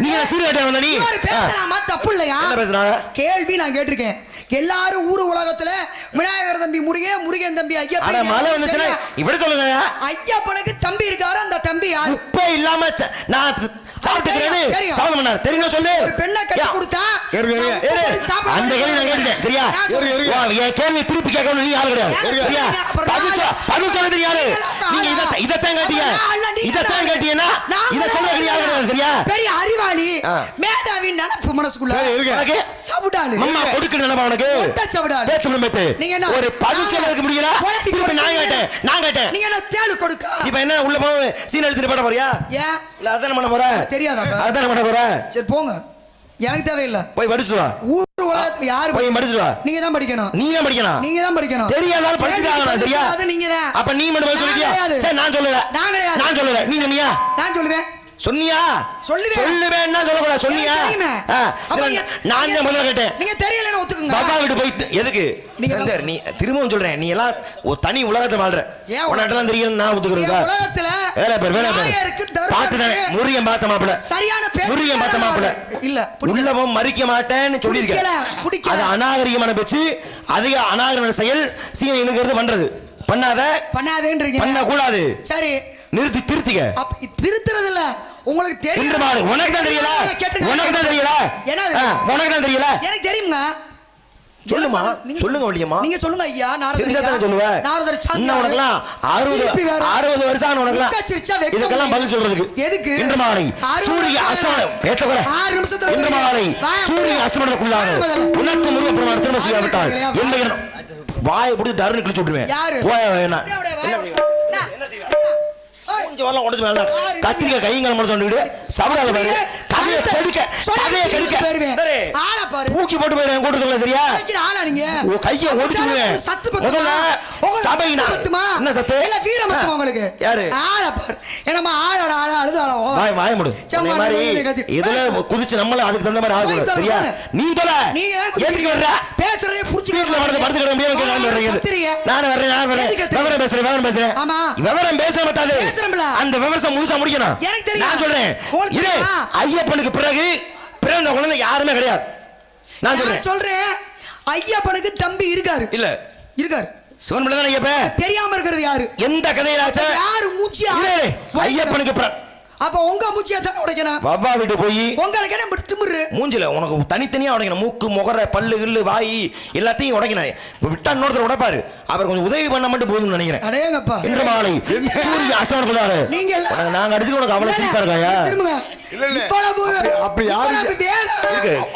நீ சீன் கட்ட வந்த நீ பேசலாமா? தப்பு இல்லையா? என்ன பேசுறாங்க? கேள்வி நான் கேட்டிருக்கேன். எல்லாரும் ஊரு உலகத்துல விநாயகர் தம்பி முருகன், முருகன் தம்பி ஐயப்பன். மழை வந்துச்சுன்னா இப்படி சொல்லுங்க. ஐயப்பனுக்கு தம்பி இருக்காரு. அந்த தம்பி யாரு? இப்ப இல்லாம நான் சாப்பிட்டுக்கிறேன்னு தெரியும். சபதம் பண்ணாரு. தெரியும் சொல்லு. ஒரு பெண்ணை கட்டி கொடுத்தா அந்த கேள்வி நான் கேட்டேன். சரியா? என் கேள்வி திருப்பி கேட்கணும். நீ ஆளு கிடையாது. சரியா? பதில் சொல்ல தெரியாது. நீங்க இதத்தான் கேட்டீங்க. இதத்தான் கேட்டீங்கன்னா இத சொல்ல தெரியாது கிடையாது. சரியா? பெரிய அறிவாளி மேதாவி நினைப்பு மனசுக்குள்ள உனக்கு சாப்பிடாளு அம்மா கொடுக்க நினைப்பா உனக்கு சாப்பிடாளு பேச்சு மேத்து ஒரு பதில் சொல்லதுக்கு முடியல. திருப்பி நான் கேட்டேன் நீங்க என்ன தேடு கொடுக்க இப்ப என்ன உள்ள போய் சீன் எழுதிட்டு போட போறியா? ஏன் இல்ல அதான பண்ண போற? தெரியாதா? அதான பண்ண போற? சரி போங்க, எனக்கு தேவையில்லை. போய் படிச்சு வா. ஊர் உலகத்துல யாரு போய் படிச்சு வா. நீங்க தான் படிக்கணும். நீங்க தான் படிக்கணும். நீங்க தான் படிக்கணும். தெரியாதால படிச்சுட்டாங்க. சரியா? அது நீங்க தான். அப்ப நீ மட்டும் போய் சொல்லிட்டியா? சரி நான் சொல்லல. நான் கிடையாது. நான் சொல்லல. நீ சொன்னியா? நான் சொல்லுவேன். சொன்னியா? சொல்லுவேன்னா சொல்லக்கூடாது. சொன்னியா? நான் தான் முதல்ல கேட்டேன். நீங்க தெரியலன்னு ஒத்துக்குங்க. பாப்பா வீட்டு போய் எதுக்கு நீ திரும்பவும் சொல்றேன். நீ எல்லாம் ஒரு தனி உலகத்தை வாழ்ற. உனக்கெல்லாம் தெரியும். நான் ஒத்துக்கிறதா? உலகத்துல வேலை பேர் பார்த்துதானே முருகன் பார்த்த மாப்பிள. சரியான பேர் முருகன் பார்த்த மாப்பிள இல்ல. உள்ளவன் மறிக்க மாட்டேன்னு சொல்லியிருக்கேன். அது அநாகரிகமான பேச்சு. அதிக அநாகரிகமான செயல் சீனை இழுக்கிறது பண்றது. பண்ணாதேன்றீங்க. பண்ண கூடாது. சரி நிறுத்தி திருத்திக்க. திருத்துறது இல்ல. உங்களுக்கு தெரியும். உனக்கு தான் தெரியல. உனக்கு தான் தெரியல. உனக்கு தான் தெரியல. எனக்கு தெரியுங்க. சொல்லுமா? சொல்லுங்க வள்ளியம்மா. நீங்க சொல்லுங்க ஐயா. நாரதர் சொல்லுவ. நாரதர் சாந்தி உனக்குலாம் 60 வருஷம் ஆன உனக்குலாம் இதுக்கெல்லாம் பதில் சொல்றதுக்கு எதுக்கு? இன்று மாலை சூரிய அஸ்தமனம் பேசக்கூட 6 நிமிஷத்துல இன்று மாலை சூரிய அஸ்தமனத்துக்குள்ளாக உனக்கு முருகப்பெருமான் திரும்ப செய்யாவிட்டால் என்ன வாயை பிடிச்சி தருணி கிழிச்சு விட்டுருவேன். போய வேணா கத்திரிக்க கைங்களை சொல்லிட்டு சவரால பாரு கதையை கெடுக்க தூக்கி போட்டு போயிடுவேன் கூட்டத்துல. சரியா? கையை ஓடிச்சுடுவேன். முதல்ல சபைனா என்ன சத்து உங்களுக்கு யாரு என்னமா ஆளடா அழுதாளோ வாய முடு மாதிரி இதுல குதிச்சு நம்மள அதுக்கு தகுந்த மாதிரி ஆகக்கூடாது. சரியா? நீ தொல எதுக்கு வர்ற பேசுறதே புடிச்சு வீட்டுல வந்து படுத்துக்கிட முடியாது. நான் வர்றேன் விவரம் பேசுறேன். விவரம் பேச மாட்டாது. அந்த விவசாயம் முழுசா முடிக்கணும். நான் சொல்றேன் இது ஐயப்பனுக்கு பிறகு பிறந்த குழந்தை யாருமே கிடையாது. நான் சொல்றேன் ஐயப்பனுக்கு தம்பி இருக்காரு. இல்ல இருக்காரு. சிவன் பிள்ளை தான் ஐயப்பன். தெரியாம இருக்கிறது யாரு? எந்த கதையிலாச்சு யாரு மூச்சு ஐயப்பனுக்கு அப்ப உங்க மூச்சியா தான் உடைக்கணும். வவ்வா வீட்டு போய் உங்களுக்கு என்ன திமிரு மூஞ்சில உனக்கு தனித்தனியா உடைக்கணும். மூக்கு முகர பல்லு கில்லு வாய் எல்லாத்தையும் உடைக்கணும். விட்டா இன்னொருத்தர் உடைப்பாரு. அவர் கொஞ்சம் உதவி பண்ண மட்டும் போதும்னு நினைக்கிறேன். அடேங்கப்பா இன்று மாலை சூரிய அஸ்தமனத்துக்குள்ளாக நீங்க நாங்க அடிச்சு உனக்கு அவ்வளவு சீப்பா இருக்காயா? திரும்புங்க. அப்படி யாரு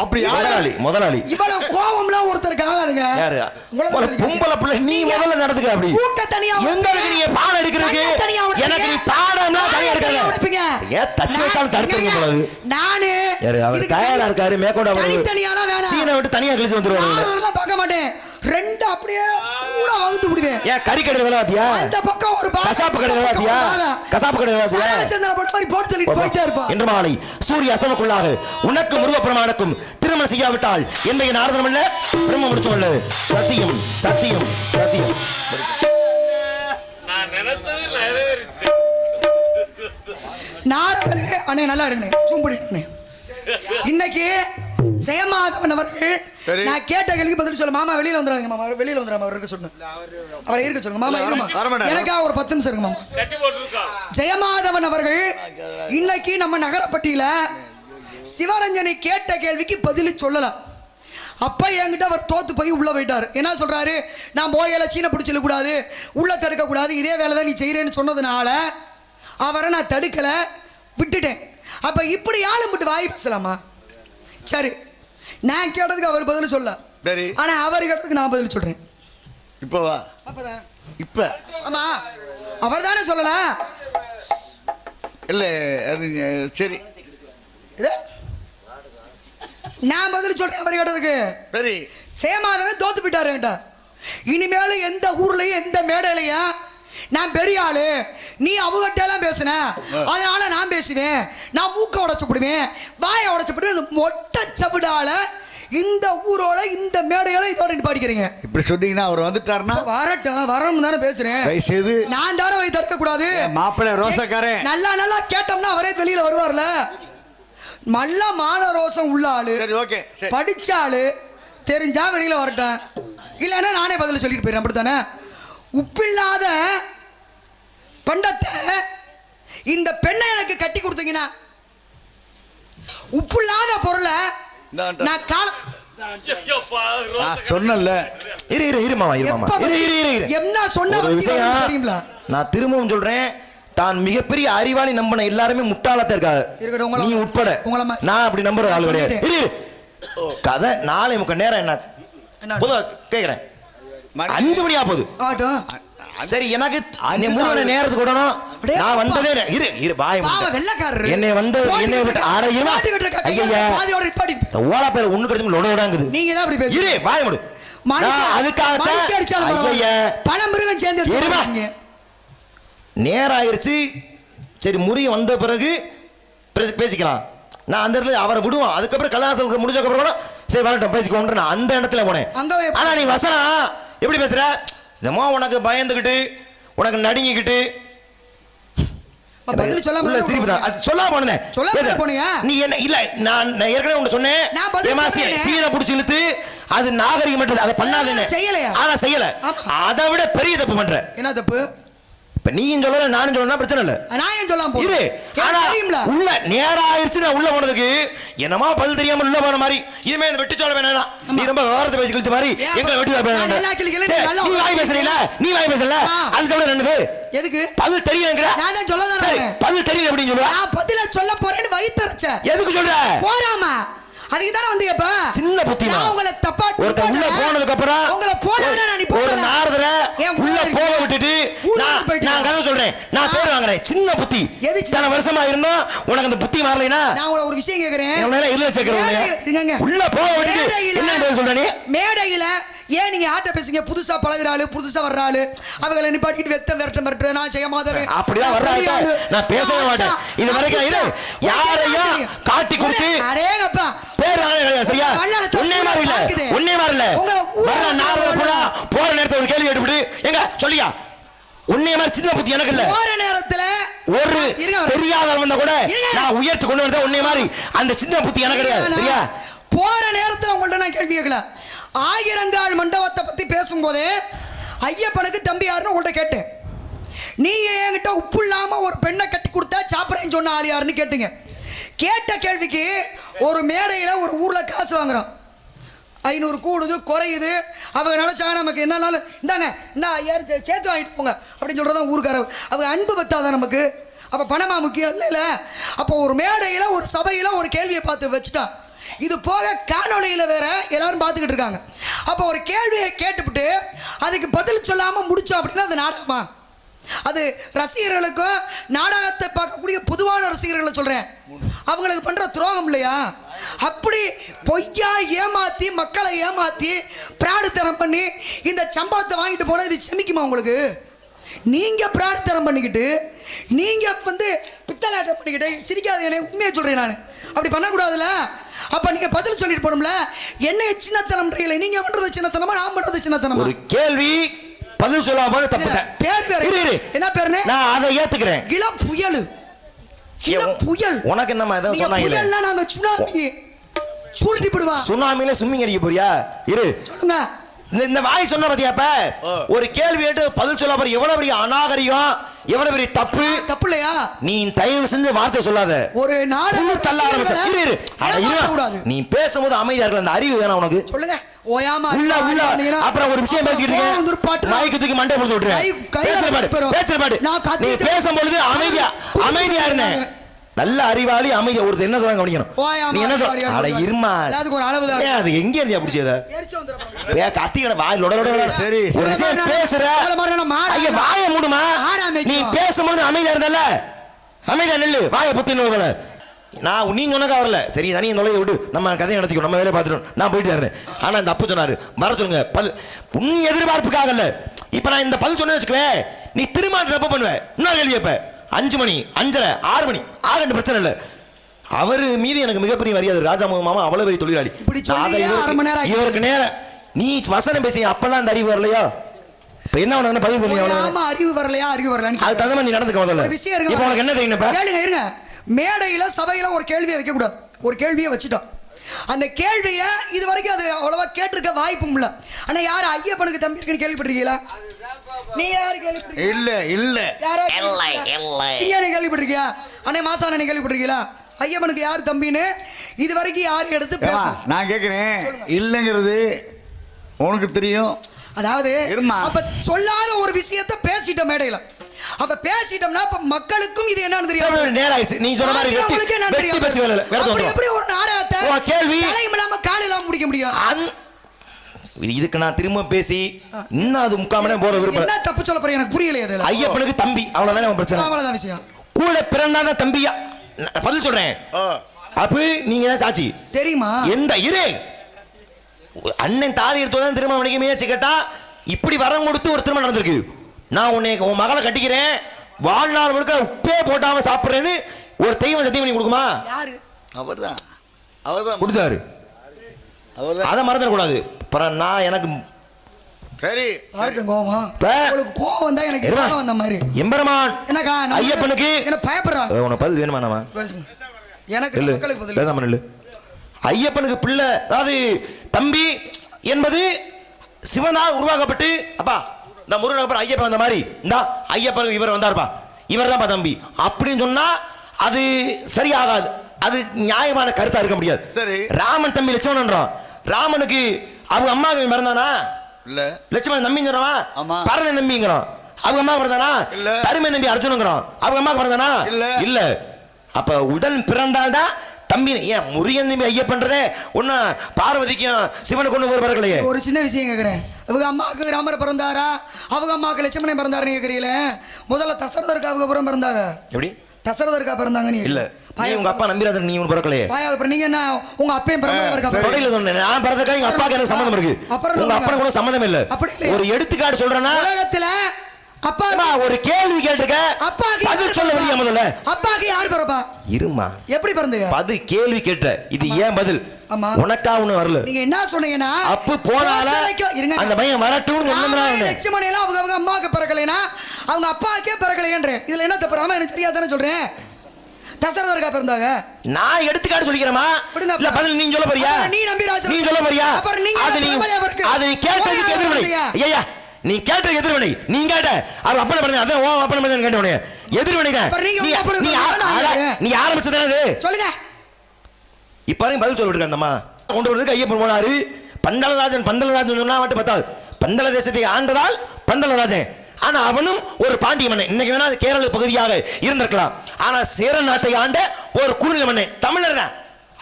அப்படி யாரு முதலாளி இவ்வளவு கோவம்லாம் ஒருத்தர் காலாருங்க. யாரு? பொம்பளை பிள்ளை. நீ முதல்ல நடந்துக்க. அப்படி ஊக்க தனியா எங்க நீங்க பாடம் எடுக்கிறதுக்கு எனக்கு நீ பாடம்லாம் தனியா எடுக்காத. ஏன் தச்சு வச்சாலும் தடுத்துங்க போறது. நானு அவர் தயாரா இருக்காரு. மேற்கொண்டு அவர் தனியாலாம் வேணாம். சீனை விட்டு தனியா கிழிச்சு வந்துருவாரு. நான் பார்க்க மாட்டேன். ரெண்டு அப்படியே கூட வகுத்து விடுவேன். ஏன் கறி கடை விளையாட்டியா? அந்த பக்கம் ஒரு கசாப்பு கடை விளையாட்டியா? கசாப்பு கடை விளையாட்டியா? சந்திர போட்ட மாதிரி போட்டு தள்ளி போயிட்டே இருப்பான். இன்று மாலை சூரிய அஸ்தமனத்துக்குள்ளாக உனக்கு முருகப்பெருமானுக்கும் திருமணம் செய்யாவிட்டால் என்னைய நாரதம் இல்ல பிரம்ம முடிச்சோம் இல்ல. சத்தியம் சத்தியம் சத்தியம். நான் நினைச்சது நிறைவேறிச்சு. நாரதரே அண்ணே நல்லா இருங்கண்ணே. சூம்புடி இன்னைக்கு ஜெயமாதவன் அவர்கள் நான் கேட்ட கேள்விக்கு பதில் சொல்ல. மாமா வெளியில வந்துறாங்க. மாமா வெளியில வந்துறாம அவருக்கு சொன்னேன். அவரை இருக்க சொல்லுங்க. மாமா இருமா எனக்கா ஒரு 10 நிமிஷம் இருக்கு. மாமா ஜெயமாதவன் அவர்கள் இன்னைக்கு நம்ம நகரப்பட்டியில சிவரஞ்சனை கேட்ட கேள்விக்கு பதில் சொல்லலாம். அப்ப என்கிட்ட அவர் தோத்து போய் உள்ள போயிட்டாரு. என்ன சொல்றாரு? நான் போயல சீனை பிடிச்சிட கூடாது, உள்ள தடுக்க கூடாது, இதே வேலை தான் நீ செய்யறேன்னு சொன்னதுனால அவரை நான் தடுக்கல, விட்டுட்டேன். அப்ப இப்படி ஆளும் விட்டு வாய் பேசலாமா? சரி நான் கேட்டதுக்கு அவர் பதில் சொல்ல. சரி ஆனா அவர் கேட்டதுக்கு நான் பதில் சொல்றேன். இப்ப வா அப்பதான் இப்ப ஆமா அவர் தானே சொல்லல. இல்ல அது சரி நான் பதில் சொல்றேன் அவர் கேட்டதுக்கு. சரி சேமாதவன் தோத்து போயிட்டாரு என்கிட்ட. இனிமேலும் எந்த ஊர்லயும் எந்த மேடையிலையும் நான் பெரிய ஆளு நீ அவங்ககிட்ட எல்லாம் பேசுன அதனால நான் பேசுவேன், நான் மூக்க உடைச்சுடுவேன், வாயை உடைச்சுடுவேன். மொட்டை சவிடால இந்த ஊரோட இந்த மேடையோட இதோட பாடிக்கிறீங்க. இப்படி சொன்னீங்கன்னா அவர் வந்துட்டாருன்னா வரட்டும் வரணும் தானே பேசுறேன். நான் தானே போய் தடுக்க கூடாது. மாப்பிள்ளை ரோசக்காரன் நல்லா நல்லா கேட்டோம்னா அவரே வெளியில வருவார்ல. நல்ல மான ரோசம் உள்ள ஆளு படிச்ச ஆளு தெரிஞ்சா வெளியில வரட்டும். இல்லைன்னா நானே பதில் சொல்லிட்டு போயிடுறேன். அப்படித்தானே? உப்பில்லாத பண்டத்தை இந்த பெண்ணை எனக்கு கட்டி கொடுத்தீங்கன்னா உப்பு இல்லாத பொருளை இந்தாண்ட. நான் கால சொன்னல இரு மாமா இரு என்ன சொன்ன ஒரு விஷயம் தெரியுங்களா? நான் திரும்பவும் சொல்றேன், தான் மிகப்பெரிய அறிவாளி நம்பின எல்லாருமே முட்டாளத்தா இருக்காங்க, நீ உட்பட. நான் அப்படி நம்புற ஆள் கிடையாது. இரு கதை 4:30 நேரம் என்ன பொதுவா கேக்குறேன், 5 மணியா போகுது. சரி, எனக்கு நேரத்துக்கு விடணும். நான் வந்ததே இரு பாய் என்னை வந்து என்னை விட்டு ஓலா பேர் ஒண்ணு கிடைச்சு லொடங்குது. நீங்க தான் அப்படி பேசுறீங்க. இரு பாய் முடு. பல மிருகம் சேர்ந்து நேரம் ஆயிருச்சு. சரி, முறி வந்த பிறகு பேசிக்கலாம். நான் அந்த இடத்துல அவரை விடுவோம். அதுக்கப்புறம் கல்யாணம் முடிஞ்சதுக்கு அப்புறம் சரி வரட்டும் பேசிக்கோன்ற நான் அந்த இடத்துல போனேன். ஆனா நீ வசனா எப்படி பேசுற? என்னமோ உனக்கு பயந்துகிட்டு உனக்கு நடுங்கிக்கிட்டு சொல்லாம போனேன். நீ என்ன இல்ல, நான் ஏற்கனவே உன்னை சொன்னேன், சீனை புடிச்சு இழுத்து அது நாகரிகம் அதை பண்ணாதுன்னு. ஆனா செய்யல. அதை விட பெரிய தப்பு பண்ற. என்ன தப்பு? இப்ப நீயும் சொல்லல நானும் சொல்லலாம், பிரச்சனை இல்ல. நான் ஏன் சொல்லாம போறேன்? உள்ள நேரம் ஆயிருச்சு. நான் உள்ள போனதுக்கு என்னமா பதில் தெரியாம உள்ள போன மாதிரி. இனிமே இந்த வெட்டி சொல்ல வேணாம். நீ ரொம்ப விவரத்தை பேசி கழிச்ச மாதிரி எங்க வெட்டி சொல்ல வேணாம். நீ வாய் பேசுறீல, நீ வாய் பேசல. அது சொல்ல என்னது? எதுக்கு பதில் தெரியுங்கிற? நான் தான் சொல்லதானே பதில் தெரியல அப்படின்னு சொல்லுவா. நான் பதில சொல்ல போறேன்னு வயித்தறச்ச. எதுக்கு சொல்ற? போறாமா அதுக்கு தான வந்து இப்ப சின்ன புத்தி. நான் உங்களை தப்பா ஒருத்த உள்ள போனதுக்கு அப்புறம் உங்களை போறதுல நான் இப்ப ஒரு நாரதர உள்ள போக விட்டுட்டு நான் கதை சொல்றேன். நான் பேர் வாங்குறேன். சின்ன புத்தி. இத்தனை வருஷமா இருந்தோம், உனக்கு அந்த புத்தி மாறலைனா? நான் உங்களை ஒரு விஷயம் கேக்குறேன். என்ன இல்ல கேக்குறேன். உள்ள போக விட்டுட்டு என்ன பேர் சொல்ற நீ? மேடையில ஏன் நீங்க ஆட்ட பேசுங்க? புதுசா பழகுற ஆளு, புதுசா வர்ற ஆளு, அவங்களை நிப்பாட்டிட்டு வெத்த விரட்ட நான் ஜெயமாதவன் அப்படியே வர்றாங்க. நான் பேசவே மாட்டேன். இது வரைக்கும் இது யாரையும் காட்டி கொடுத்து அடேங்கப்பா பேர் வாங்க கிடையாது. சரியா? ஒண்ணே மாதிரி இல்ல, ஒண்ணே மாதிரி இல்ல. வர்ற நாலு கூட போற நேரத்துல ஒரு கேள்வி கேட்டுவிட்டு எங்க சொல்லியா ஒண்ணே மாதிரி சின்ன புத்தி எனக்கு இல்ல. போற நேரத்துல ஒரு தெரியாத வந்தா கூட நான் உயர்த்து கொண்டு வந்தா ஒண்ணே மாதிரி அந்த சின்ன புத்தி எனக்கு கிடையாது. சரியா? போற நேரத்துல உங்கள்ட்ட நான் கேள்வி கேட்கல. ஆயிரங்கால் மண்டபத்தை பத்தி பேசும்போது ஐயப்பனுக்கு தம்பி யாருன்னு உங்கள்ட்ட கேட்டேன். நீங்க என்கிட்ட உப்பு இல்லாம ஒரு பெண்ணை கட்டி கொடுத்தா சாப்பிட்றேன்னு சொன்ன ஆள் யாருன்னு கேட்டீங்க. கேட்ட கேள்விக்கு ஒரு மேடையில ஒரு ஊர்ல காசு வாங்குறோம், 500 கூடுது குறையுது. அவங்க நினைச்சாங்க நமக்கு என்னன்னாலும் இந்தாங்க இந்த 5000 சேர்த்து வாங்கிட்டு போங்க அப்படின்னு சொல்றதான் ஊருக்கார. அவங்க அன்பு பத்தாதான் நமக்கு. அப்ப பணமா முக்கியம் இல்ல. அப்போ ஒரு மேடையில ஒரு சபையில ஒரு கேள்வியை பார்த்து வச்சுட்டான். இது போக காணொலியில வேற எல்லாரும் பார்த்துக்கிட்டு இருக்காங்க. அப்போ ஒரு கேள்வியை கேட்டுவிட்டு அதுக்கு பதில் சொல்லாம முடிச்சோம் அப்படின்னா அது நாடகமா? அது ரசிகர்களுக்கும் நாடகத்தை பார்க்கக்கூடிய பொதுவான ரசிகர்களை சொல்றேன், அவங்களுக்கு பண்ற துரோகம் இல்லையா? அப்படி பொய்யா ஏமாத்தி மக்களை ஏமாத்தி பிராடுத்தனம் பண்ணி இந்த சம்பளத்தை வாங்கிட்டு போனா இது செமிக்குமா உங்களுக்கு? நீங்க பிராடுத்தனம் பண்ணிக்கிட்டு நீங்க வந்து பித்தலாட்டம் பண்ணிக்கிட்டு சிரிக்காதீங்க. உண்மையை சொல்றேன், நான் அப்படி பண்ணக்கூடாதுல்ல. அப்ப நீங்க பதில் சொல்லிட்டு போறோம்ல. என்ன சின்னத்தனம் நீங்க பண்றது சின்னத்தனமா நான் பண்றது சின்னத்தனமா? ஒரு கேள்வி பதில் சொல்லாம தப்புட்டேன். பேர் பேர் என்ன பேருன்னு நான் அதை ஏத்துக்கிறேன். இளம் புயல், இளம் புயல். உனக்கு என்னமா ஏதோ சொன்னாங்க? புயல்னா நாங்க சுனாமி சூழ்ட்டி போடுவா. சுனாமில ஸ்விம்மிங் அடிக்க போறியா? இரு சொல்லுங்க. இந்த வாய் சொன்ன பாத்தியாப்ப ஒரு கேள்வி கேட்டு பதில் சொல்ல போற எவ்வளவு பெரிய அநாகரிகம், எவ்வளவு பெரிய தப்பு. தப்பு இல்லையா? நீ தயவு செஞ்சு வார்த்தை சொல்லாத. ஒரு நாடு தள்ள ஆரம்பிச்சு நீ பேசும்போது அமைதியா இருக்கல. அந்த அறிவு வேணாம் உனக்கு. சொல்லுங்க. ஓயாம உள்ள உள்ள அப்புறம் ஒரு விஷயம் பேசிக்கிட்டு இருக்கேன். மைக்கு தூக்கி மண்டை போட்டு விட்டுறேன். பேசுற நீ பேசும்போது அமைதியா இருந்தேன். நல்ல அறிவாளி அமைதியா ஒருத்தர் என்ன சொல்றாங்க கவனிக்கணும். நீ என்ன சொல்ற? அட இருமா, அதுக்கு ஒரு அளவு தான். அது எங்க இருந்தியா பிடிச்சத? கத்திக்கட வாய் லொட லொட. சரி ஒரு விஷயம் பேசுற ஐயா வாயை மூடுமா. நீ பேசும்போது அமைதியா இருந்தல்ல, அமைதியா நில்லு. வாயை புத்தினோதல. நான் நீங்க உனக்கு வரல. சரி தனியை நுழைய விட்டு நம்ம கதையை நடத்திக்கோ, நம்ம வேலையை பார்த்துட்டோம். நான் போயிட்டு இருந்தேன். ஆனா இந்த அப்பு சொன்னாரு வர சொல்லுங்க பதில். உன் எதிர்பார்ப்புக்காக இல்ல. இப்ப நான் இந்த பதில் சொன்ன வச்சுக்குவேன், நீ திரும்ப அந்த தப்பு பண்ணுவேன். இன்னொரு கேள்வி கேட்ப. 5 மணி 5:30 6 மணி ஆகட்டும், பிரச்சனை இல்லை. அவரு மீது எனக்கு மிகப்பெரிய மரியாதை. ராஜா மாமா அவ்வளவு பெரிய தொழிலாளி. இவருக்கு நேரம் நீ வசனம் பேசி அப்பெல்லாம் அந்த அறிவு வரலையா? இப்ப என்ன உனக்கு பதிவு பண்ணி அறிவு வரலையா? அறிவு வரல. அது தகுந்த நீ நடந்துக்க முதல்ல. இப்போ உனக்கு என்ன தெரியும்? இருங்க, மேடையில சபையில ஒரு கேள்வியை வைக்க கூடாது. ஒரு கேள்வியை வச்சுட்டோம். அந்த கேள்வியை இது வரைக்கும் அது அவ்வளவா கேட்டிருக்க வாய்ப்பும் இல்ல. ஆனா யாரு ஐயப்பனுக்கு தம்பி இருக்குன்னு கேள்விப்பட்டிருக்கீங்களா? நீ யாரு கேள்விப்பட்டிருக்கீங்க? இல்ல இல்ல யாரா இல்ல இல்ல சிங்கானே கேள்விப்பட்டிருக்கியா? அண்ணே மாசானே கேள்விப்பட்டிருக்கீங்களா? ஐயப்பனுக்கு யார் தம்பின்னு இது வரைக்கும் யாரும் எடுத்து பேச. நான் கேட்கிறேன், இல்லைங்கிறது உனக்கு தெரியும். அதாவது இருமா. அப்ப சொல்லாத ஒரு விஷயத்தை பேசிட்ட மேடையில, அப்ப பேசிட்டோம்னா அப்ப மக்களுக்கும் இது என்னன்னு தெரியும். நேரம் ஆயிடுச்சு. நீ சொன்ன மாதிரி வெட்டி பேச்சு வேலை இல்ல. எப்படி ஒரு நாடகத்தை கேள்வி தலையில்லாம காலையில முடிக்க முடியும்? இதுக்கு நான் திரும்ப பேசி இன்னும் அது முக்காமனே போற விருப்பம். என்ன தப்பு சொல்ல போறீங்க எனக்கு புரியலையே. ஐயப்பனுக்கு தம்பி அவ்வளவுதானே பிரச்சனை. அவ்வளவுதான் விஷயம். கூட பிறந்தாத தம்பியா பதில் சொல்றேன். அப்ப நீங்க சாட்சி தெரியுமா? எந்த இரு அண்ணன் தாலி எடுத்தோதான் திருமணம் பண்ணிக்க முயற்சி கேட்டா இப்படி வரம் கொடுத்து ஒரு திருமணம் நடந்திருக்கு. நான் உன் மகளை கட்டிக்கிறேன், வாழ்நாள் முழுக்க உப்பே போட்டாம சாப்பிடுறேன்னு ஒரு தெய்வம் சத்தியம் பண்ணி கொடுக்குமா? யாரு? அவர்தான் கொடுத்தாரு. அதை மறந்துடக்கூடாது. நான் எனக்கு சரி கோவம் வந்தா எனக்கு வந்த மாதிரி எம்பெருமான் என்னக்கா ஐயப்பனுக்கு என்ன பயப்படுறான்? உனக்கு பதில் வேணுமா? நாம எனக்கு மக்களுக்கு பதில் பேசாம நில்லு. ஐயப்பனுக்கு பிள்ளை அதாவது தம்பி என்பது சிவனால் உருவாக்கப்பட்டு அப்பா இந்த முருகன் அப்புறம் ஐயப்பன் வந்த மாதிரி இந்த ஐயப்பனுக்கு இவர் வந்தார்ப்பா, இவர் தான்ப்பா தம்பி அப்படின்னு சொன்னா அது சரியாகாது. அது நியாயமான கருத்தா இருக்க முடியாது. சரி, ராமன் தம்பி லட்சுமணன்றான். ராமனுக்கு அவங்க அம்மாவுக்கு பிறந்தானா? இல்ல. லட்சுமணன் தம்பிங்கிறவன் பரதன் தம்பிங்கிறான். அவங்க அம்மா பிறந்தானா? இல்ல. தருமை தம்பி அர்ஜுனுங்கிறான். அவங்க அம்மா பிறந்தானா? இல்ல. இல்ல. அப்ப உடன் பிறந்தால்தான் தம்பி. ஏன் முருகன் தம்பி ஐயப்பன்றதே ஒண்ணு பார்வதிக்கும் சிவனுக்கு ஒண்ணு ஒரு பிறக்கலையே. ஒரு சின்ன விஷயம் கேட்கிறேன். அவங்க அம்மாவுக்கு ராமர் பிறந்தாரா, அவங்க அம்மாவுக்கு லட்சுமணன் பிறந்தாருன்னு கேட்கறீங்களே. முதல்ல தசரதருக்கு அவங்க புறம் பிறந்தாங்க. எப்படி தசரதருக்கா பிறந்தாங்க? நீ இல்ல. உங்க அப்பா நம்பிராஜன் நீ ஒன்று பிறக்கலையே. நீங்க என்ன உங்க அப்பையும் பிறந்தவருக்கு நான் பிறந்ததுக்கு எங்க அப்பாவுக்கு எனக்கு சம்மந்தம் இருக்கு. உங்க அப்பா கூட சம்மந்தம் இல்ல. ஒரு எடுத்துக்காட்டு சொல்றேன்னா உலகத்துல அப்பா ஒரு கேள்வி கேட்டிருக்க, அப்பாக்கு பதில் சொல்ல வரியா? முதல்ல அப்பாக்கு யாரு பிறப்பா? இருமா, எப்படி பிறந்தீங்க? பது கேள்வி கேட்ட இது ஏன் பதில் உனக்கா ஒண்ணு வரல. நீங்க என்ன சொன்னீங்கன்னா அப்பு போனால அந்த பையன் வரட்டும். லட்சுமணன் எல்லாம் அவங்க அம்மாவுக்கு பிறக்கலைன்னா அவங்க அப்பாக்கே பிறக்கலையன்ற இதுல என்ன தப்பு? ராமா எனக்கு சரியா தானே சொல்றேன். தசரதருக்கா பிறந்தாங்க. நான் எடுத்துக்காட்டு சொல்லிக்கிறேமா? இல்ல பதில் நீ சொல்ல போறியா? நீ நம்பிராஜன் நீ சொல்ல போறியா? அது நீ கேட்டதுக்கு எதிர்வினை. ஐயா நீ கேட்ட எதிர்வினை. நீ கேட்ட அவ அப்பன பிறந்த அதான் ஓ அப்பன பிறந்த கேட்டவனே எதிர்வினை தான். நீ ஆரம்பிச்சது சொல்லுங்க. இப்ப பதில் சொல்லிட்டு அந்தம்மா கொண்டு வரதுக்கு ஐயப்பன் போனாரு. பந்தலராஜன் சொன்னா மட்டும் பத்தாது. பந்தல தேசத்தை ஆண்டதால் பந்தலராஜன். ஆனா அவனும் ஒரு பாண்டிய மன்னன். இன்னைக்கு வேணா அது கேரள பகுதியாக இருந்திருக்கலாம். ஆனா சேர நாட்டை ஆண்ட ஒரு குறுநில மன்னன் தமிழர் தான்.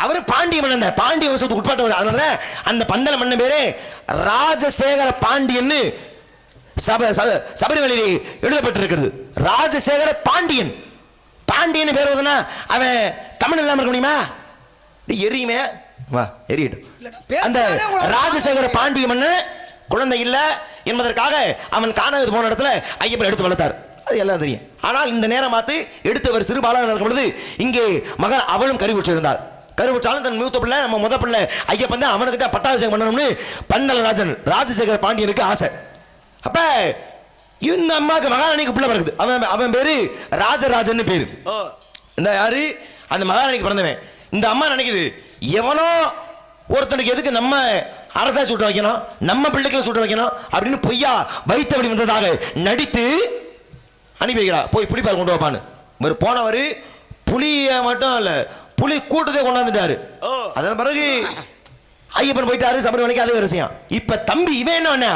அவரு பாண்டிய மன்னன் தான், பாண்டிய வம்சத்துக்கு உட்பட்டவர். அதனாலதான் அந்த பந்தல மன்னன் பேரு ராஜசேகர பாண்டியன்னு சபரிமலையில் எழுதப்பட்டிருக்கிறது. ராஜசேகர பாண்டியன். பாண்டியன் பேர் வருதுன்னா அவன் தமிழ் இல்லாம இருக்க முடியுமா? எரியுமே வா எரியட்டும். அந்த ராஜசேகர பாண்டிய மன்னன் குழந்தை இல்ல என்பதற்காக அவன் காணாது போன இடத்துல ஐயப்பன் எடுத்து வளர்த்தார். அது எல்லாம் தெரியும். ஆனால் இந்த நேரம் பார்த்து எடுத்தவர் சிறு பாலகன் இருக்கும் பொழுது இங்கே மகன் அவளும் கருவுற்று இருந்தார். கருவுற்றாலும் தன் மூத்த பிள்ளை நம்ம முத பிள்ளை ஐயப்பன் தான், அவனுக்கு தான் பட்டாபிஷேகம் பண்ணணும்னு பந்தலராஜன் ராஜசேகர பாண்டியனுக்கு ஆசை. அப்ப இந்த அம்மாவுக்கு மகாராணிக்கு பிள்ளை பிறகுது. அவன் பேரு ராஜராஜன் பேரு. இந்த யாரு அந்த மகாராணிக்கு பிறந்தவன். இந்த அம்மா நினைக்குது எவனோ ஒருத்தனுக்கு எதுக்கு நம்ம அரசா சுட்ட வைக்கணும், நம்ம பிள்ளைகளை சுட்ட வைக்கணும் அப்படின்னு பொய்யா வைத்தபடி வந்ததாக நடித்து அனுப்பி வைக்கிறா. போய் புலிப்பால் கொண்டு வைப்பான்னு. போனவர் புலிய மட்டும் இல்ல புலி கூட்டத்தை கொண்டாந்துட்டாரு. அதன் பிறகு ஐயப்பன் போயிட்டாரு சபரிமலைக்கு. அதே விஷயம். இப்ப தம்பி இவன் என்ன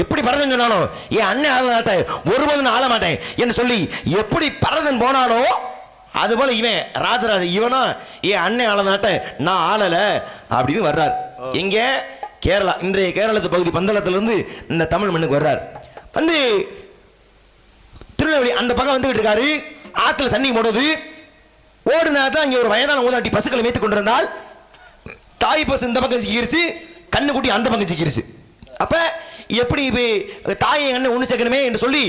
எப்படி பரதன் சொன்னாலும் என் அண்ணன் ஆள மாட்டேன், ஒருபோதும் நான் ஆள மாட்டேன் என்று சொல்லி எப்படி பரதன் போனாலோ அது போல இவன் ராஜராஜன் இவனும் என் அண்ணன் ஆள மாட்டேன் நான் ஆளல அப்படின்னு வர்றார். எங்க கேரளா, இன்றைய கேரளத்து பகுதி பந்தளத்திலிருந்து இந்த தமிழ் மண்ணுக்கு வர்றார். வந்து திருநெல்வேலி அந்த பக்கம் வந்துகிட்டு இருக்காரு. ஆத்துல தண்ணி போடுவது ஓடுனா தான் இங்க ஒரு வயதான ஊதாட்டி பசுக்களை மேய்த்து கொண்டிருந்தால் தாய் பசு இந்த பக்கம் சிக்கிருச்சு, கண்ணு குட்டி அந்த பக்கம் சிக்கிருச்சு. அப்ப எப்படி தாயை கண்ணு ஒண்ணு சேர்க்கணுமே என்று சொல்லி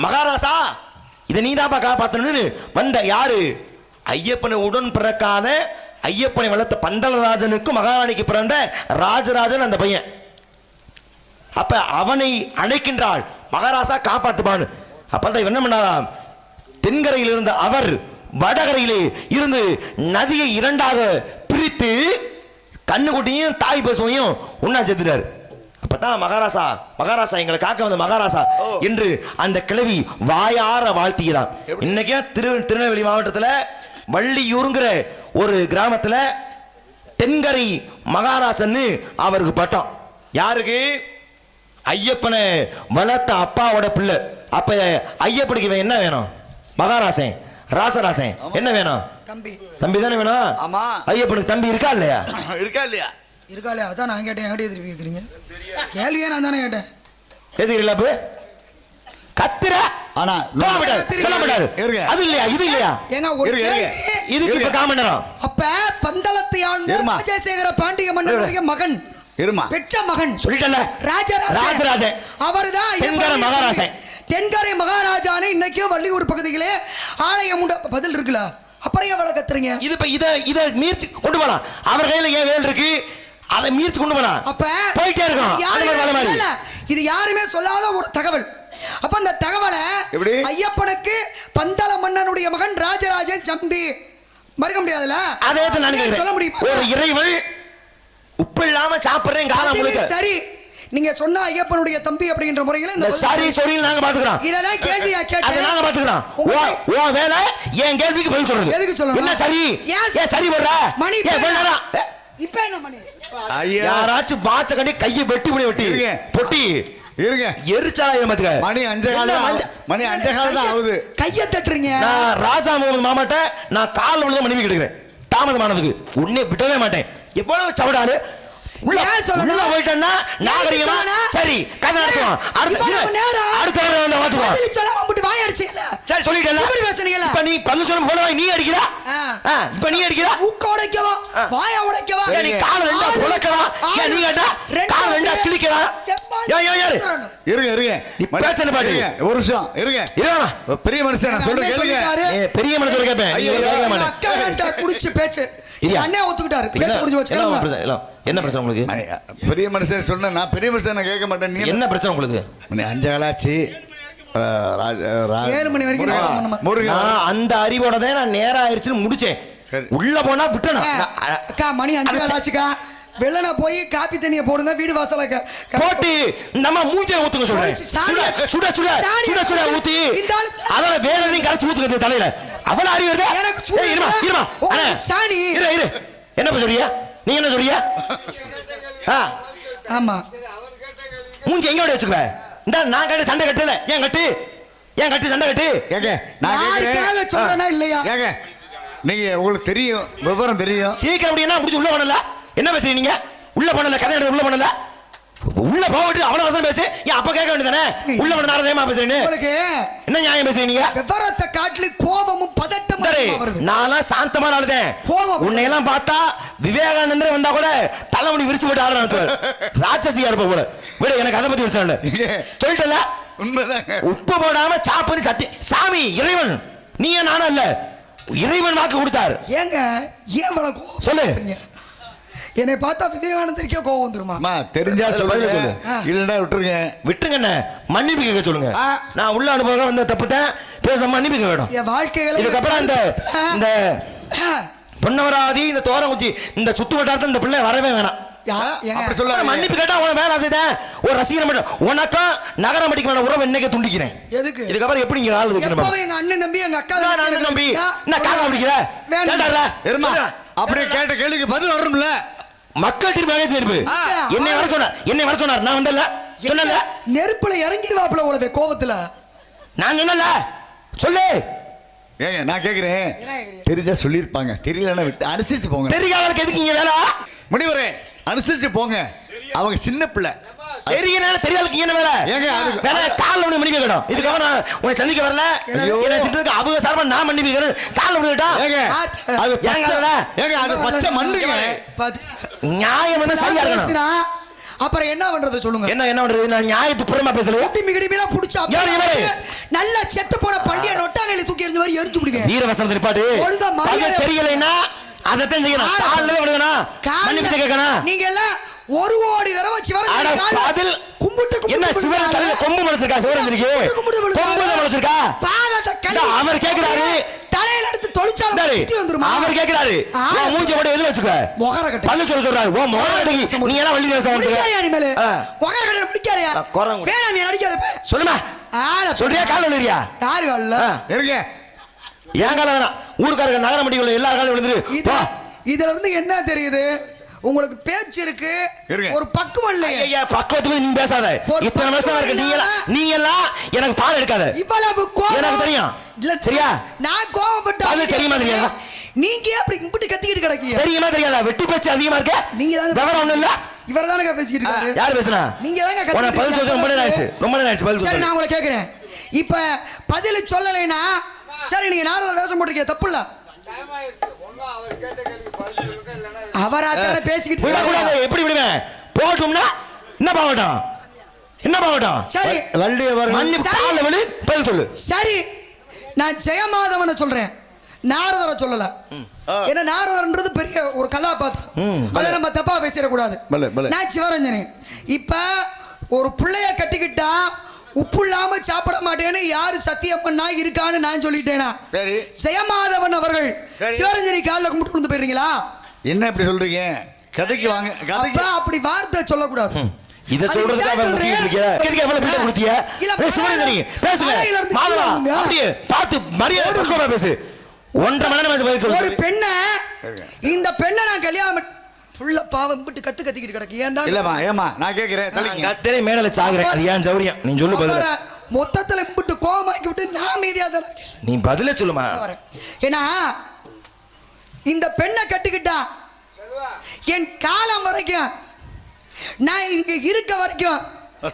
மகாராசா இதை நீதாப்பா காப்பாத்தணும்னு வந்த யாரு ஐயப்பனை உடன் பிறக்காத ஐயப்பனை வளர்த்த பந்தலராஜனுக்கு மகாராணிக்கு பிறந்த ராஜராஜன் அந்த பையன். அப்ப அவனை அழைக்கின்றாள் மகாராசா காப்பாத்துப்பான்னு. அப்பதான் என்ன பண்ணாராம், தென்கரையில் இருந்த அவர் வடகரையிலே இருந்து நதியை இரண்டாக பிரித்து கண்ணுக்குட்டியும் தாய் பசுவையும் ஒன்னா சேர்த்துட்டாரு. அப்பதான் மகாராசா எங்களை காக்க வந்த மகாராசா என்று அந்த கிழவி வாயார வாழ்த்தியதான். இன்னைக்கு திருநெல்வேலி மாவட்டத்தில் வள்ளியூருங்கிற ஒரு கிராமத்தில் தென்கரை மகாராசன்னு அவருக்கு பட்டம். யாருக்கு? ஐயப்பனை வளர்த்த அப்பாவோட பிள்ளை. அப்ப ஐயப்பனுக்கு இவன் என்ன வேணும்? மகாராசன், ராசராசன் என்ன வேணும்? தம்பி. தம்பி தானே வேணும். ஆமா. ஐயப்பனுக்கு தம்பி இருக்கா இல்லையா? இருக்கா இல்லையா? இருக்கா இல்லையா? அதான் நான் கேட்டேன். என்கிட்ட திருப்பி கேட்குறீங்க? கேள்வியே நான் தானே கேட்டேன். கேட்குறீங்களா? அப்ப கத்துற ஆனா சொல்ல மாட்டாரு. அது இல்லையா இது இல்லையா? ஏங்க ஒரு இதுக்கு இப்ப காமன் நேரம். அப்ப பந்தளத்தை ஆழ்ந்த ராஜசேகர பாண்டிய மன்னனுடைய மகன் இருமா பெற்ற மகன் சொல்லிட்டல ராஜராஜன். அவர்தான் தென்கரை மகாராஜன். தென்கரை மகாராஜானே இன்னைக்கும் வள்ளியூர் பகுதிகளே ஆலயம் உண்டு. பதில் இருக்குல்ல, அப்புறம் ஏன் வள கத்துறீங்க? இது இப்ப இத மீர்ச்சி கொண்டு போலாம். அவர் கையில ஏன் வேல் இருக்கு, அதை மீர்ச்சி கொண்டு போலாம். அப்ப போயிட்டே இருக்கும். இது யாருமே சொல்லாத ஒரு தகவல். அப்ப அந்த தகவலை ஐயப்பனுக்கு பந்தள மன்னனுடைய மகன் ராஜராஜன் தம்பி மறுக்க முடியாதுல. அதே நான் சொல்ல முடியும். ஒரு இறைவன் உப்பு இல்லாம சாப்பிடுறேன் காலம் முழுக்க. சரி, நீங்க சொன்ன ஐயப்பனுடைய தம்பி அப்படிங்கிற முறையில இந்த சாரி சொல்லி நாங்க பாத்துக்கிறோம். இதெல்லாம் கேள்வியா கேட்டா அத நாங்க பாத்துக்கிறோம். ஓ வேலை என் கேள்விக்கு பதில் சொல்றது. எதுக்கு சொல்லணும்? என்ன சரி? ஏன் சரி போடுற? மணி போடுறா. இப்ப என்ன மணி? ஐயா யாராச்சும் பாச்ச கண்டி கையை வெட்டி பொட்டி இருங்க. எரிச்சால மத்துக்க. மணி 5:15 தான் ஆகுது. கையை தட்டுறீங்க. நான் ராஜா முகமது மாமாட்ட நான் கால் விழுந்து மனைவி கேட்கிறேன். தாமதமானதுக்கு உன்னை விடவே மாட்டேன். எவ்வளவு சவடாரு உள்ள போயிட்டா நாகரிகமா சரி கதை நடத்துவோம். அடுத்த வாய் அடிச்சீங்கல்ல. சரி சொல்லிட்டேன். இப்ப நீ பதில் சொல்ல போல நீ அடிக்கிறா. இப்ப நீ அடிக்கிறா. ஊக்க உடைக்கவா வாய உடைக்கவா? நீ கால் ரெண்டா புலக்கவா? நீ கேட்டா கால் ரெண்டா கிழிக்கவா? இருங்க நீ பேசன பாட்டு ஒரு நிமிஷம் இருங்க. பெரிய மனுஷன் நான் சொல்றேன் கேளுங்க. பெரிய மனுஷன் கேட்பேன். அக்கா குடிச்சு பேச்சு அண்ணே ஒத்துக்கிட்டாரு. பேச்சு குடிச்சு வச்சு என்ன பிரச்சனை உங்களுக்கு? பெரிய மனுஷன் சொன்னா நான் பெரிய மனுஷன் கேட்க மாட்டேன். நீ என்ன பிரச்சனை உங்களுக்கு? 5 காலாச்சு 7 மணி வரைக்கும் அந்த அறிவோட தான் நான் நேரம் ஆயிடுச்சுன்னு முடிச்சேன். உள்ள போனா விட்டணும். அக்கா மணி 5 காலாச்சுக்கா. வெள்ளன போய் காப்பி தண்ணியை போடுங்க வீடு வாசல போட்டு நம்ம மூஞ்சை ஊத்துங்க சொல்றேன். சுட சுட சுட சுட ஊத்தி அதோட வேற எதையும் கரைச்சு ஊத்துக்கிறது தலையில. அவள அறிவு சாணி. இரு என்ன சொல்றியா? நீ என்ன சொல்றியா? ஆமா மூஞ்சி எங்க வச்சுக்குவ? இந்த நான் கட்டு சண்டை கட்டல. ஏன் கட்டு சண்டை கட்டு. கேக்க சொல்றேனா இல்லையா? கேக்க நீங்க உங்களுக்கு தெரியும், விவரம் தெரியும். சீக்கிரம் அப்படின்னா முடிச்சு உள்ள பண்ணல. என்ன பேசுறீங்க நீங்க? உள்ள பண்ணல கதை உள்ள பண்ணல. உள்ள போட்டு அவ்வளவு வசனம் பேசு. ஏன் அப்ப கேட்க வேண்டியதானே? உள்ள பண்ண நாரதமா பேசுறீங்க. உங்களுக்கு என்ன நியாயம் பேசுறீங்க? விவரத்தை காட்லி கோபமும் பதட்டமும் வருது. நானா சாந்தமான ஆளுதேன். உன்னை எல்லாம் பார்த்தா விவேகானந்தர் வந்தா கூட தலைமுடி விரிச்சு போட்டு ஆடுறான். ராட்சசியா இருப்ப கூட விட எனக்கு அதை பத்தி விசாரணை சொல்லிட்டல. உண்மைதான். உப்பு போடாம சாப்பிடு சத்தி சாமி இறைவன் நீ நானும் இல்ல. இறைவன் வாக்கு கொடுத்தாரு. ஏங்க ஏன் வழக்கம் சொல்லு. என்னை பார்த்தா விவேகானந்தருக்கே கோவம் வந்துருமா? தெரிஞ்சா சொல்லு. இல்லைன்னா விட்டுருங்க. என்ன மன்னிப்பு கேட்க சொல்லுங்க. நான் உள்ள அனுபவம் வந்த தப்பு தான் பேச மன்னிப்பு கேட்க வேணும். என் வாழ்க்கையில இதுக்கப்புறம் இந்த பொன்னவராதி இந்த தோரங்குச்சி இந்த சுத்து வட்டாரத்தை இந்த பிள்ளை வரவே வேணாம். மன்னிப்பு கேட்டா உன வேலை அதுதான். ஒரு ரசிகர் மட்டும் உனக்கும் நகரம் படிக்க உறவு என்னைக்கு துண்டிக்கிறேன். எதுக்கு? இதுக்கப்புறம் எப்படி நீங்க ஆள் வைக்கணும்? எங்க அண்ணன் நம்பி எங்க அக்கா அண்ணன் நம்பி நான் காக்கா பிடிக்கிற அப்படியே கேட்ட கேள்விக்கு பதில் வரும்ல. மக்கள் திரும்ப திருப்பு என்னை வர சொன்னார். நான் வந்தல சொன்னல நெருப்புல இறங்கிடுவாப்புல உலக கோபத்துல. நான் சொன்னல சொல்லு. ஏங்க நான் கேக்குறேன். தெரிஞ்சா சொல்லிருப்பாங்க, தெரியலன்னா விட்டு அனுசரிச்சு போங்க. தெரியாதவருக்கு எதுக்கு இங்க வேலை? முடிவரே அனுசரிச்சு போங்க. அவங்க சின்ன பிள்ளை. தெரியாதுக்கு என்ன வேலை? வேலை கால் மணி மன்னிப்பு கேட்டோம். இதுக்கப்புறம் உன்னை சந்திக்க வரல. அவங்க சார்பா நான் மன்னிப்பு கேட்கிறேன். கால் மணி கேட்டோம். அது பச்சை மண்ணுங்க. நியாயம் வந்து சரியா இருக்கணும். அப்புறம் என்ன பண்றது சொல்லுங்க? என்ன பண்றது? நான் நியாயத்து புறமா பேசல. மிகடிமையா புடிச்சா நல்ல செத்து போன பள்ளிய நொட்டாங்கல தூக்கி எறிஞ்ச மாதிரி எரிஞ்சு விடுவேன். வீரவசனத்தை நிப்பாட்டு. தெரியலைன்னா அதத்தான் செய்யணும். கால்ல விடுங்கனா மன்னிப்பு கேட்கணும். நீங்க எல்லாம் ஒரு கோடி தடவை சிவராஜ் கால் கும்பிட்டு என்ன சிவராஜ் தலையில கொம்பு மனசுக்கா? சிவராஜ்க்கு கொம்பு மனசுக்கா? பாவத்தை கல்ல அவர் கேக்குறாரு. தலையில எடுத்து தொளிச்சால சுத்தி வந்துருமா? அவர் கேக்குறாரு. மூஞ்சி போட எது வச்சுக்க? முகர கட்ட. பதில் சொல்றாரு. ஓ முகர கட்டி நீ எல்லாம் வள்ளி பேச வந்து. நீ மேல முகர கட்ட முடிக்காதயா? வேணா நீ அடிக்காத. சொல்லுமா? சொல்றியா கால் விழுறியா? யாரு கால்ல? இருங்க. ஏன் கால வேணா. ஊர்க்காரங்க நகரம் மடிக்குள்ள எல்லா காலும் விழுந்துரு. இதுல இருந்து என்ன தெரியுது? உங்களுக்கு பேச்சு இருக்கு, இருங்க. ஒரு பக்குவம் இல்லையே. ஐயா பக்குவத்துக்கு நீ பேசாத. ஒரு இத்தனை வருஷம் இருக்கு நீ எல்லாம் எனக்கு பாடம் எடுக்காத. இவ்வளவு கோபம் எனக்கு தெரியும். இல்ல சரியா? நான் கோபப்பட்ட அது தெரியுமா தெரியாதா? நீங்க அப்படி இம்புட்டு கத்திக்கிட்டு கிடக்கீங்க. தெரியுமா தெரியாதா? வெட்டி பேச்சு அதிகமா இருக்க. நீங்க தான் விவரம் ஒண்ணும் இல்ல. இவர் தானங்க பேசிக்கிட்டு இருக்காரு. யார் பேசுனா? நீங்க தானங்க கத்திக்கிட்டு. உன பதில் சொல்ல ரொம்ப நேரம் ஆயிடுச்சு. ரொம்ப நேரம் ஆயிடுச்சு பதில் சரி சொல்ல. நான் உங்களை கேக்குறேன். இப்ப பதில் சொல்லலைனா சரி நீங்க நாரதர் வேஷம் போட்டுருக்கீங்க, தப்பு இல்ல. அவராத்தான பேசிக்கிட்டு விடக்கூடாது. எப்படி விடுவேன்? போட்டோம்னா என்ன பாவட்டும்? என்ன பாவட்டும்? சரி வள்ளி மன்னிப்பு தாழ விழு, பதில் சொல்லு. சரி நான் ஜெயமாதவனை சொல்றேன், நாரதரை சொல்லல. ஏன்னா நாரதர்ன்றது பெரிய ஒரு கதாபாத்திரம், அதை நம்ம தப்பா பேசிடக்கூடாது. நான் சிவரஞ்சனி. இப்ப ஒரு பிள்ளைய கட்டிக்கிட்டா உப்பு இல்லாம சாப்பிட மாட்டேன்னு யாரு சத்தியம் பண்ணா இருக்கான்னு நான் சொல்லிட்டேனா? ஜெயமாதவன் அவர்கள் சிவரஞ்சனி காலில் கும்பிட்டு வந்து போயிருங்களா? என்ன இப்படி சொல்றீங்க? கதைக்கு வாங்க. கதைக்கு அப்படி வார்த்தை சொல்லக்கூடாது. இத சொல்றதுக்கு எதுக்கு எவ்வளவு பில்டப் கொடுத்தீங்க? சிவரஞ்சனி பேசுங்க. மாதவா அப்படியே பார்த்து மரியாதை பக்கமா பேசு. 1.5 மணி நேரம் பதில் சொல்லு. ஒரு பெண்ண, இந்த பெண்ணை நான் கல்யாணம் புள்ள பாவம் விட்டு கத்திக்கிட்டு கிடக்கு. ஏன் தான் இல்லமா ஏமா நான் கேக்குறேன். கத்தரை மேல சாகுறேன். அது ஏன் சௌரியம்? நீ சொல்லு பதில். மொத்தத்துல விட்டு கோவமாக்கி விட்டு நான் மீதியா தான். நீ பதிலே சொல்லுமா. ஏன்னா இந்த பெண்ணை கட்டிக்கிட்டா என் காலம் வரைக்கும், நான் இங்க இருக்க வரைக்கும்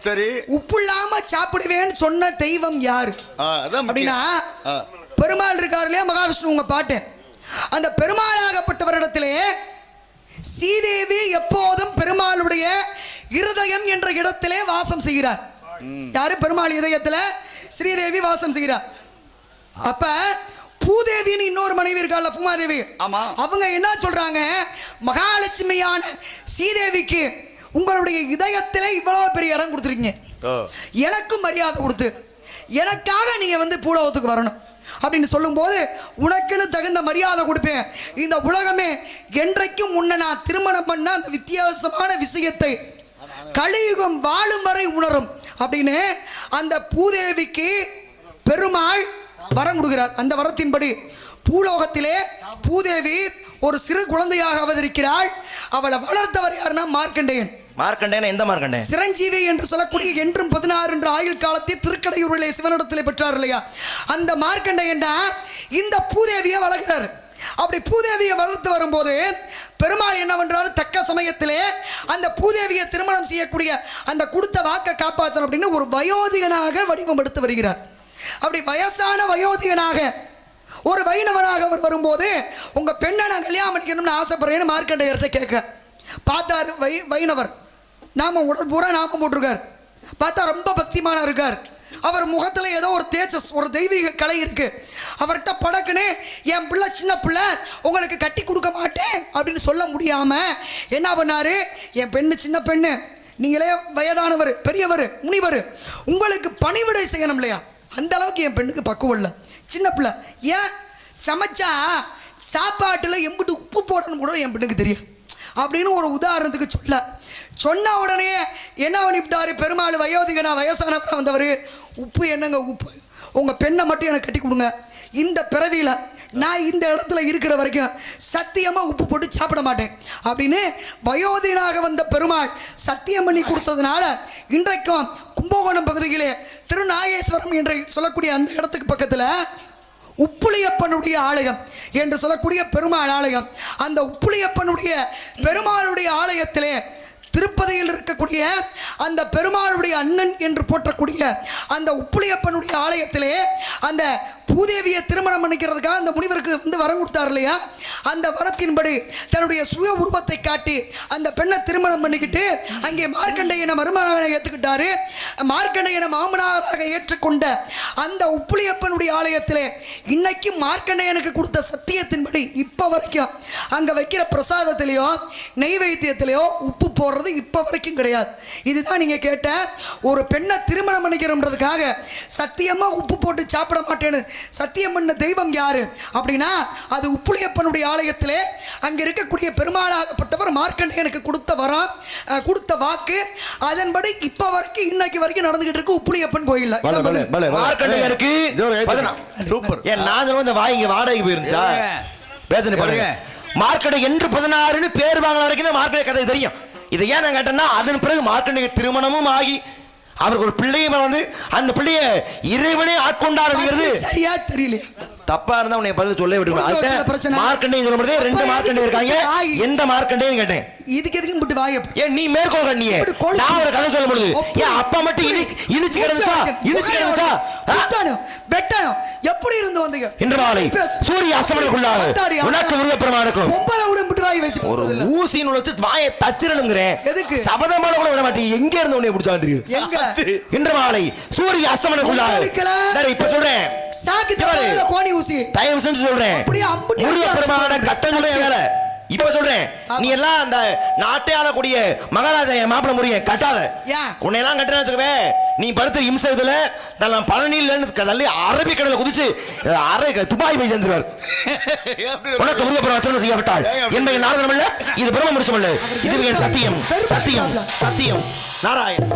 சரி உப்பு இல்லாம சாப்பிடுவேன்னு சொன்ன தெய்வம் யாரு அப்படின்னா பெருமாள் இருக்காரு இல்லையா, மகாவிஷ்ணு உங்க பாட்டு. அந்த பெருமாளாகப்பட்டவரிடத்திலே ஸ்ரீதேவி எப்போதும் பெருமாளுடைய இருதயம் என்ற இடத்திலே வாசம் செய்கிறார். யாரு? பெருமாள் இதயத்துல ஸ்ரீதேவி வாசம் செய்கிறார். அப்ப பூதேவின்னு இன்னொரு மனைவி இருக்கால, பூமாதேவி. அவங்க என்ன சொல்றாங்க? மகாலட்சுமியான ஸ்ரீதேவிக்கு உங்களுடைய இதயத்திலே இவ்வளவு பெரிய இடம் கொடுத்துருக்கீங்க, எனக்கு மரியாதை கொடுத்து எனக்காக நீங்க பூலோகத்துக்கு வரணும் அப்படின்னு சொல்லும் போது உனக்குன்னு தகுந்த மரியாதை கொடுப்பேன். இந்த உலகமே என்றைக்கும் உன்னை நான் திருமணம் பண்ண அந்த வித்தியாசமான விஷயத்தை கலியுகம் வாழும் வரை உணரும் அப்படின்னு அந்த பூதேவிக்கு பெருமாள் வரம் கொடுக்கிறார். அந்த வரத்தின்படி பூலோகத்திலே பூதேவி ஒரு சிறு குழந்தையாக அவதரிக்கிறாள். அவளை வளர்த்தவர் யாருன்னா மார்க்கண்டேயன். மார்க்கண்டேயன் எந்த மார்க்கண்டேயன்? சிரஞ்சீவி என்று சொல்லக்கூடிய என்றும் 16 என்ற ஆயுள் காலத்தில் திருக்கடையூரிலே சிவனிடத்திலே பெற்றார் இல்லையா, அந்த மார்க்கண்டேயன் இந்த பூதேவியை வளர்க்கிறார். அப்படி பூதேவியை வளர்த்து வரும்போது பெருமாள் என்ன பண்றாரு? தக்க சமயத்திலே அந்த பூதேவியை திருமணம் செய்யக்கூடிய அந்த கொடுத்த வாக்கை காப்பாற்றணும் அப்படின்னு ஒரு வயோதிகனாக வடிவம் எடுத்து வருகிறார். அப்படி வயசான வயோதிகனாக ஒரு வைணவனாக அவர் வரும்போது உங்க பெண்ணை நான் கல்யாணம் பண்ணிக்கணும்னு ஆசைப்படுறேன்னு மார்க்கண்டேயர்கிட்ட கேட்க பார்த்தாரு. வைணவர் நாம உடல் பூரா நாமம் போட்டிருக்கார். பார்த்தா ரொம்ப பக்திமான இருக்கார். அவர் முகத்துல ஏதோ ஒரு தேஜஸ், ஒரு தெய்வீக கலை இருக்கு. அவர்கிட்ட படக்குன்னு என் பிள்ளை சின்ன பிள்ளை உங்களுக்கு கட்டி கொடுக்க மாட்டேன் அப்படின்னு சொல்ல முடியாம என்ன பண்ணாரு? என் பெண்ணு சின்ன பெண்ணு, நீங்களே வயதானவர், பெரியவர், முனிவர், உங்களுக்கு பணிவிடை செய்யணும் இல்லையா, அந்த அளவுக்கு என் பெண்ணுக்கு பக்குவம் இல்லை, சின்ன பிள்ளை. ஏன் சமைச்சா சாப்பாட்டில் எம்பிட்டு உப்பு போடணும் கூட என் பெண்ணுக்கு தெரியும் அப்படின்னு ஒரு உதாரணத்துக்கு சொன்ன உடனே என்ன பண்ணிவிட்டாரு பெருமாள்? வயோதிகனா வயசானவராக வந்தவர், உப்பு என்னங்க உப்பு, உங்கள் பெண்ணை மட்டும் எனக்கு கட்டி கொடுங்க, இந்த பிறவியில் நான் இந்த இடத்துல இருக்கிற வரைக்கும் சத்தியமாக உப்பு போட்டு சாப்பிட மாட்டேன் அப்படின்னு வயோதிகனாக வந்த பெருமாள் சத்தியம் பண்ணி கொடுத்ததுனால இன்றைக்கும் கும்பகோணம் பகுதியிலே திருநாகேஸ்வரம் என்று சொல்லக்கூடிய அந்த இடத்துக்கு பக்கத்தில் உப்புளியப்பனுடைய ஆலயம் என்று சொல்லக்கூடிய பெருமாள் ஆலயம். அந்த உப்புளியப்பனுடைய பெருமாளுடைய ஆலயத்திலே திருப்பதியில் இருக்கக்கூடிய அந்த பெருமாளுடைய அண்ணன் என்று போற்றக்கூடிய அந்த உப்புளியப்பனுடைய ஆலயத்திலே அந்த பூதேவியை திருமணம் பண்ணிக்கிறதுக்காக அந்த முனிவருக்கு வரம் கொடுத்தார் இல்லையா, அந்த வரத்தின்படி தன்னுடைய சுய உருவத்தை காட்டி அந்த பெண்ணை திருமணம் பண்ணிக்கிட்டு அங்கே மார்க்கண்டேயனை மருமகனாக ஏற்றுக்கிட்டாரு. மார்க்கண்டேயனை மாமனாராக ஏற்றுக்கொண்ட அந்த உப்புளியப்பனுடைய ஆலயத்திலே இன்னைக்கு மார்க்கண்டேயனுக்கு கொடுத்த சத்தியத்தின்படி இப்போ வரைக்கும் அங்கே வைக்கிற பிரசாதத்திலேயோ நெய்வேத்தியத்திலேயோ உப்பு போடுறது இப்போ வரைக்கும் கிடையாது. இதுதான் நீங்கள் கேட்ட ஒரு பெண்ணை திருமணம் பண்ணிக்கிறோன்றதுக்காக சத்தியமாக உப்பு போட்டு சாப்பிட மாட்டேன்னு சத்தியம் பண்ண தெய்வம் யாரு அப்படின்னா அது உப்புளியப்பனுடைய ஆலயத்திலே அங்கே இருக்கக்கூடிய பெருமாளாகப்பட்டவர் மார்க்கண்டேயனுக்கு கொடுத்த வரம், கொடுத்த வாக்கு. அதன்படி இப்ப வரைக்கும் இன்னைக்கு வரைக்கும் நடந்துகிட்டு இருக்கு உப்புளியப்பன் கோயில். மார்க்கண்டேயருக்கு சூப்பர். ஏன் நான் வாங்கி வாடகைக்கு போயிருந்துச்சா பேசுங்க பாருங்க. மார்க்கண்டே என்று 16 பேர் வாங்கின வரைக்கும் தான் மார்க்கண்டே கதை தெரியும். இதை ஏன் நான் கேட்டேன்னா அதன் பிறகு மார்க்கண்டே திருமணமும் ஆகி அவருக்கு ஒரு பிள்ளையும் வந்து அந்த பிள்ளைய இறைவனே ஆட்கொண்டார் அப்படிங்கிறது சரியா தெரியல. தப்பா இருந்தா உன்னை பதில் சொல்ல விட்டு மார்க்கண்டே சொல்லும்போது 2 மார்க்கண்டே இருக்காங்க. எந்த மார்க்கண்டேன்னு கேட்டேன். இதுக்கு எதுக்கு விட்டு வாய ஏன் நீ மேற்கோள் கண்ணியே நான் ஒரு கதை சொல்ல முடியுது. ஏன் அப்பா மட்டும் இனிச்சு கிடந்துச்சா வெட்டானோ எப்படி இருந்து வந்தீங்க இன்று மாலை சூரிய அஸ்தமனக்குள்ளாக உனக்கு முருகப்பெருமானுக்கும் பொம்பளை விட விட்டு வாய் பேசி ஒரு ஊசின்னு வச்சு வாயை தச்சிரணுங்கிறேன். எதுக்கு சபதமான கூட விட மாட்டேன். எங்க இருந்து உன்னை பிடிச்சா தெரியும். இன்று மாலை சூரிய அஸ்தமனக்குள்ளாக இப்ப சொல்றேன் சாக்கு தவறல கோணி ஊசி தயவு செஞ்சு சொல்றேன். முருகப்பெருமான கட்டணை வேலை இப்ப சொல்றேன். நீ எல்லாம் அந்த நாட்டை ஆளக்கூடிய மகாராஜா என் மாப்பிள முருகன் கட்டாத. உன்னை எல்லாம் கட்டுறேன்னு வச்சுக்கவே நீ படுத்த இம்சத்துல நான் பழனியில தள்ளி அரபிக்கடல குதிச்சு துபாய் போய் சேர்ந்துருவார். உனக்கு முருகப்பெருமான் திருமணம் செய்யப்பட்டால் என்பதை நாரதம் இல்ல இது பிரம்ம முடிச்சம் இல்ல இது சத்தியம் சத்தியம் சத்தியம் நாராயண்.